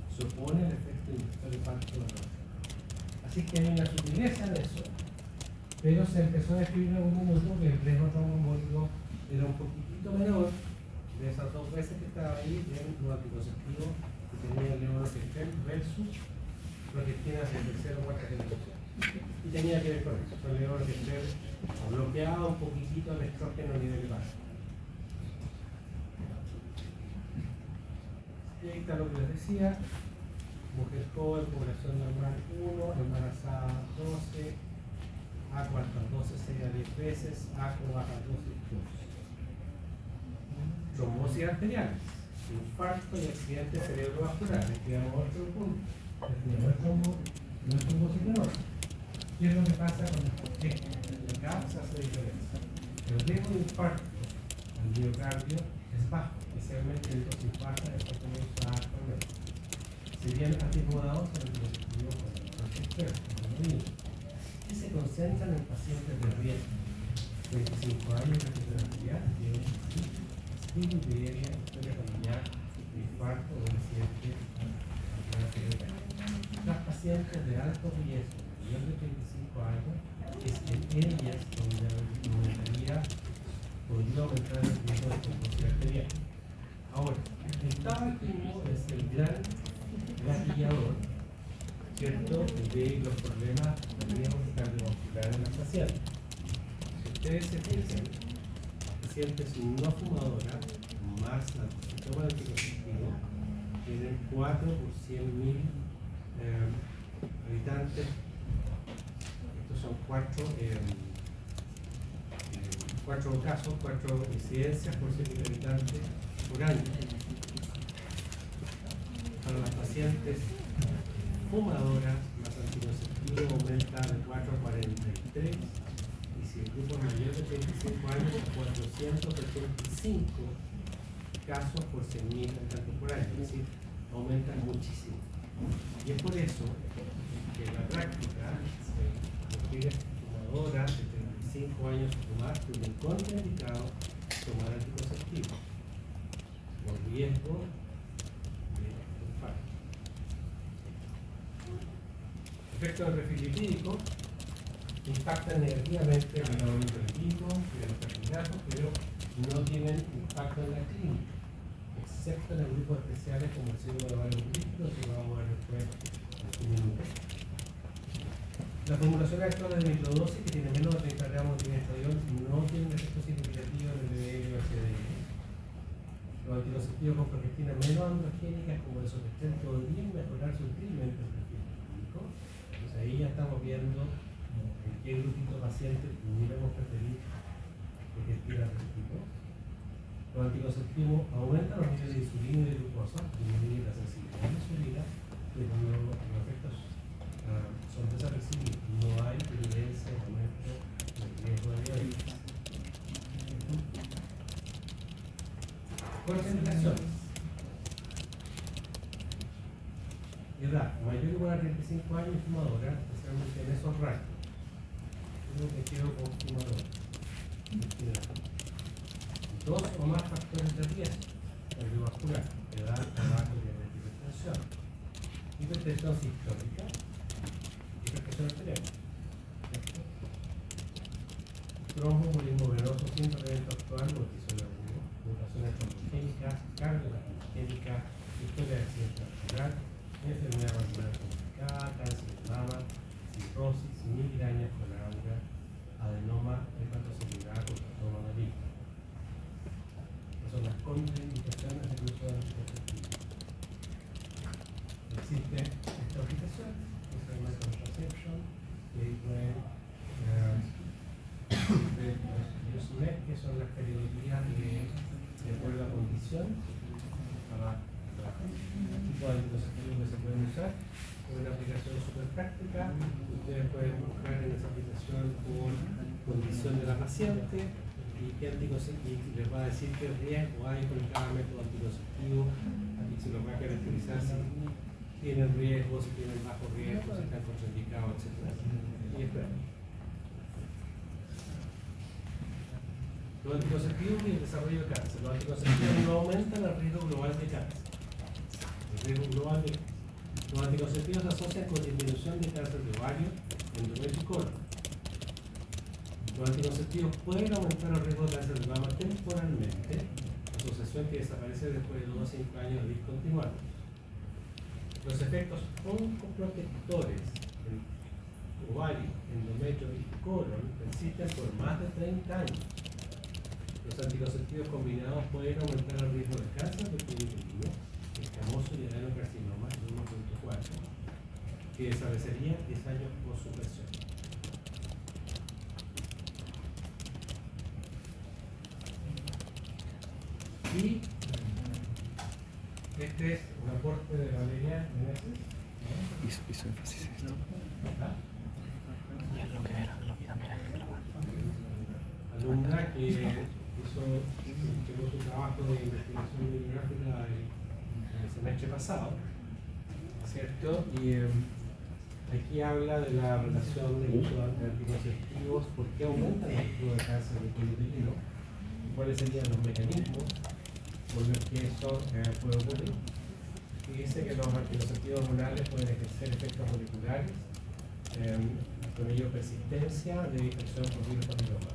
supone el efecto inductor de parto de la relación. Así que hay una sutileza en eso, pero se empezó a describir en algún momento que el riesgo tromboembólico era un poquitito menor de esas 2 veces que estaba ahí en los anticonceptivos que tenía el levonorgestrel versus progestinas de tercera o cuarta generación. Y tenía que ver con eso, el levonorgestrel bloqueaba un poquitito el estrógeno a nivel básico. Y ahí está lo que les decía: mujer joven, población normal 1, embarazada 12, ACO hasta 12, 6 a 10 veces, ACO baja dosis 2. Trombosis arteriales, infarto y accidente cerebrovascular. Aquí damos otro punto. No es trombosis menor. ¿Qué es lo que pasa con esto? Acá se hace diferencia. El riesgo de infarto al miocardio es bajo, especialmente en los infartos que se comienza actualmente. Serían atenuados a los dispositivos con los expertos, que se concentran en pacientes de riesgo. 25 años de fisioterapia tienen estilo de vida, historia familiar, de infarto o de accidente cerebral. Las pacientes de alto riesgo, mayor de 25 años, es en ellas donde podría aumentar el riesgo de trombosis arterial. Ahora, el tabaquismo es el gran gatillador, ¿cierto?, de los problemas de riesgo cardiovascular en las pacientes. Si ustedes se fijan, pacientes no fumadoras más la toma de anticonceptivo tienen 4 por 100.000 habitantes. Estos son 4 casos, 4 incidencias por 100.000 habitantes por año. Para las pacientes fumadoras, más anticonceptivo aumenta de 4 a 43, y si el grupo es mayor de 35 años, a 475 casos por 100.000 habitantes por año, es decir, aumenta muchísimo. Y es por eso que en la práctica, mujeres fumadoras de 35 años o más tienen contraindicado tomar anticonceptivos por riesgo de infarto. Efecto del perfil lipídico, impactan negativamente en el metabolismo lipídico y en los carbohidratos, pero no tienen impacto en la clínica, excepto en los grupos especiales como el síndrome de ovario político, que vamos a ver después en un minuto. Las formulaciones actuales de microdosis que tienen menos de 30 gramos de estradiol no tienen efecto significativo en el LDL o HDL. Los anticonceptivos con progestina menos androgénicas como el sogestrel podrían mejorar sutilmente el perfil clínico. Entonces ahí ya estamos viendo en qué grupito paciente pudiéramos preferir progestina respectivo. Los anticonceptivos aumentan los niveles de insulina y de glucosa, disminuyen la sensibilidad a la insulina, pero los efectos son desapercibidos. No hay evidencia de aumento del riesgo de diabetes. Concentraciones. Edad mayor o igual a 35 años fumadora, especialmente en esos rangos. Uno que quedó con fumadora. Dos o más factores de riesgo: cardiovascular, edad, tabaco, diabetes, hipertensión, hipertensión sistólica, hipertensión arterial, tromboembolismo venoso sin tratamiento actual o episodio, mutaciones trombogénicas, cardiogénicas, historia de accidente vascular, enfermedad vascular complicada, cáncer de mama, cirrosis, migraña con aura, adenoma hepatocelular o carcinoma maligno. Estas son las contraindicaciones del uso de anticonceptivos. Existe esta aplicación, que se llama contraception, que pueden USMED, que son las categorías de acuerdo a condición para el tipo de anticonceptivos que se pueden usar. Es una aplicación súper práctica. Ustedes pueden buscar en esa aplicación por condición de la paciente y qué anticonceptivo, y les va a decir qué riesgo hay con cada método anticonceptivo. Aquí se los va a caracterizar si tienen riesgo, si tienen bajo riesgo, si están contraindicados, etc. Y espera. Los anticonceptivos y el desarrollo de cáncer. Los anticonceptivos no aumentan el riesgo global de cáncer. El riesgo global de cáncer. Los anticonceptivos se asocian con disminución de cáncer de ovario, endometrio y colon. Los anticonceptivos pueden aumentar el riesgo de cáncer de mama temporalmente, asociación que desaparece después de 2 a 5 años de discontinuarlos. Los efectos oncoprotectores en ovario, endometrio y colon persisten por más de 30 años. Los anticonceptivos combinados pueden aumentar el riesgo de cáncer de cuello uterino, escamoso y adenocarcinoma en 1.4, que desaparecería 10 años por supresión. Y este es un aporte de Valeria Meneses. Hizo énfasis en esto. Y es lo que era, lo que también hay que grabar. Alumna que tuvo su trabajo de investigación bibliográfica el semestre pasado, ¿cierto? Y aquí habla de la relación del uso de anticonceptivos, por qué aumenta el riesgo de cáncer de cuello uterino, cuáles serían los mecanismos por los que eso puede ocurrir. Y dice que los anticonceptivos hormonales pueden ejercer efectos moleculares, con ello persistencia de infección por virus papiloma.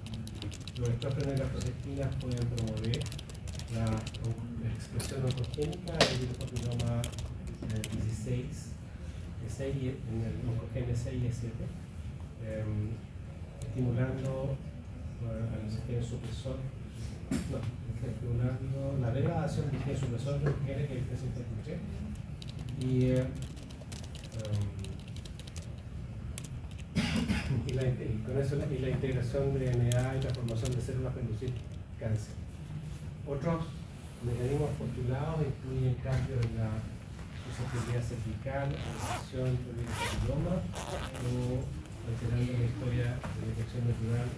Los estrógenos y las progestinas pueden promover la expresión oncogénica del virus papiloma 16, en el oncogenes 6 y 7, estimulando al sistema supresor, estimulando la degradación del sistema supresor de oncogenes, que es el P53, y la integración de DNA y la formación de células para inducir cáncer. Otros mecanismos postulados incluyen cambios en la susceptibilidad cervical, recesión por virus papiloma o alterando la historia de la infección natural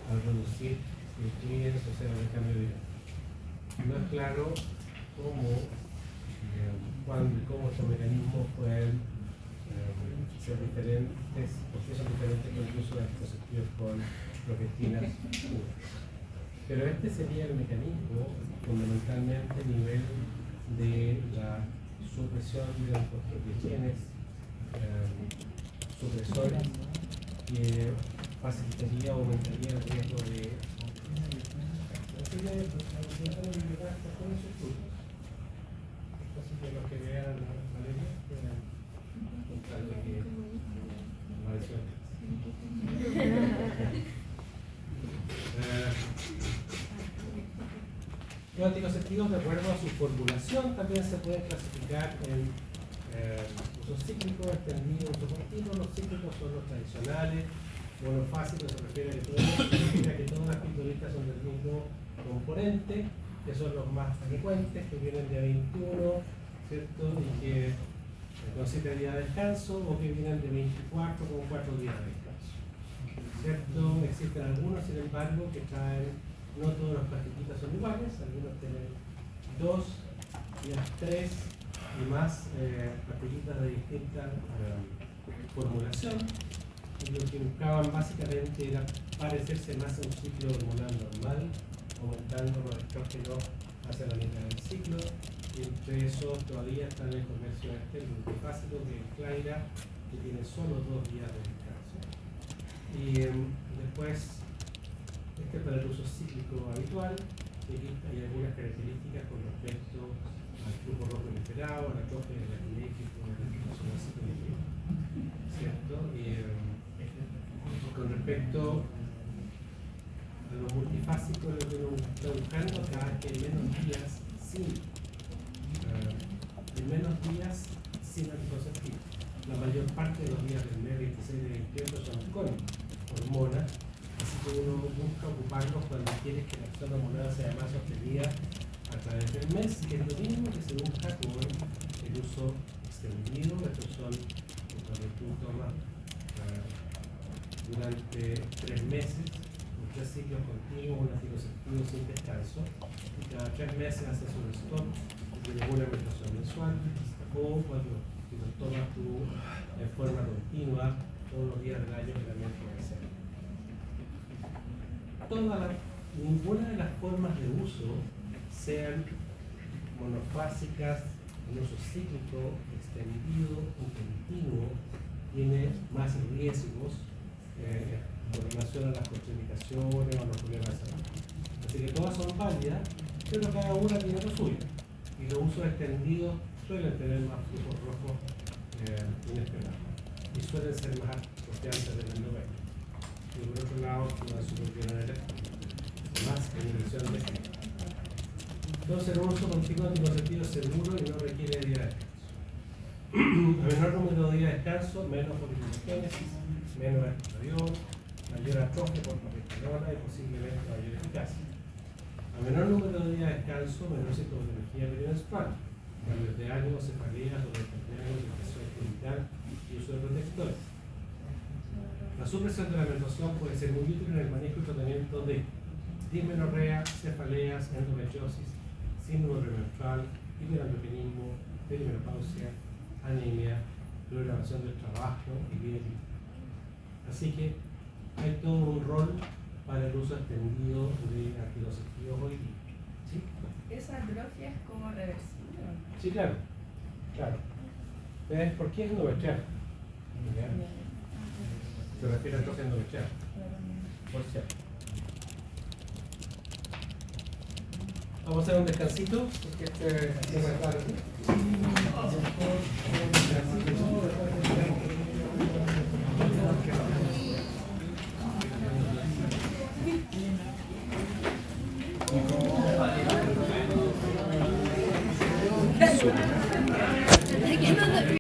al reducir el clearance, o sea, el cambio de vida. No es claro cómo, cuándo y cómo estos mecanismos pueden ser diferentes, porque son diferentes con el uso de anticonceptivos con progestinas puras. Pero este sería el mecanismo fundamentalmente a nivel de la supresión de los genes supresores que facilitaría o aumentaría el riesgo de... Así que la biblioteca está con esos estudios. Así que los que vean la ley pueden encontrarle que apareció antes. Los anticonceptivos, de acuerdo a su formulación, también se pueden clasificar en uso cíclico, extendido, uso continuo. Los cíclicos son los tradicionales. Monofásicos se refiere a que todas las pildoritas son del mismo componente, que son los más frecuentes, que vienen de 21, ¿cierto? Y que con 7 días de descanso, o que vienen de 24 con 4 días de descanso, ¿cierto? Existen algunos, sin embargo, que traen, no todos los plastiquitos son iguales, algunos tienen 2, días 3 y más plastiquitas de distinta formulación. Y lo que buscaban básicamente era parecerse más a un ciclo hormonal normal, aumentando los estrógenos hacia la mitad del ciclo, y entre esos todavía está en el comercio el multifásico, que es Claira, que tiene solo 2 días de descanso. Y después, para el uso cíclico habitual, hay algunas características con respecto al flujo rojo inesperado, al atrofe del epiléfico, a la inflamación cíclica, ¿cierto? Con respecto a los multifásicos, lo que uno está buscando cada vez que hay menos días sin anticonceptivos. La mayor parte de los días del mes 26 y 28 son con hormonas, así que uno busca ocuparlos cuando quiere que la acción hormonal sea más sostenida a través del mes, que es lo mismo que se busca con el uso extendido. Estos son cuando tú tomas durante 3 meses, con 3 ciclos continuos, un anticonceptivo sin descanso, y cada 3 meses haces un stop de una menstruación mensual, o cuando los tomas tú en forma continua todos los días del año, que también puede ser. Ninguna de las formas de uso, sean monofásicas, en uso cíclico, extendido o continuo, tiene más riesgos con relación a las contraindicaciones o a los problemas de salud. Así que todas son válidas, pero cada una tiene lo suyo. Y los usos extendidos suelen tener más flujos rojos inesperados y suelen ser más confiantes del endoveno. Y por otro lado, una supervivencia más inhibición de efecto. Entonces, el uso continuo anticonceptivo es seguro y no requiere día de descanso. A menor número de días de descanso, menos polinomogénesis, menos estradiol, mayor atrofia por progesterona y posiblemente mayor eficacia. A menor número de días de descanso, menor sintomatología perimenstrual, cambios de ánimo, cefaleas, dolor temprano, depresión genital y uso de protectores. La supresión de la menstruación puede ser muy útil en el manejo y tratamiento de dismenorrea, cefaleas, endometriosis, síndrome premenstrual, hiperandrogenismo, perimenopausia, anemia, programación del trabajo y vida libre. Así que hay todo un rol para el uso extendido de anticonceptivos hoy día. ¿Sí? ¿Esa atrofia es como reversible? Sí, claro. ¿Ves por qué es endometrial? Se refiere a atrofia endometrial. Por cierto. Vamos a hacer un descansito, porque este va a estar aquí. I cannot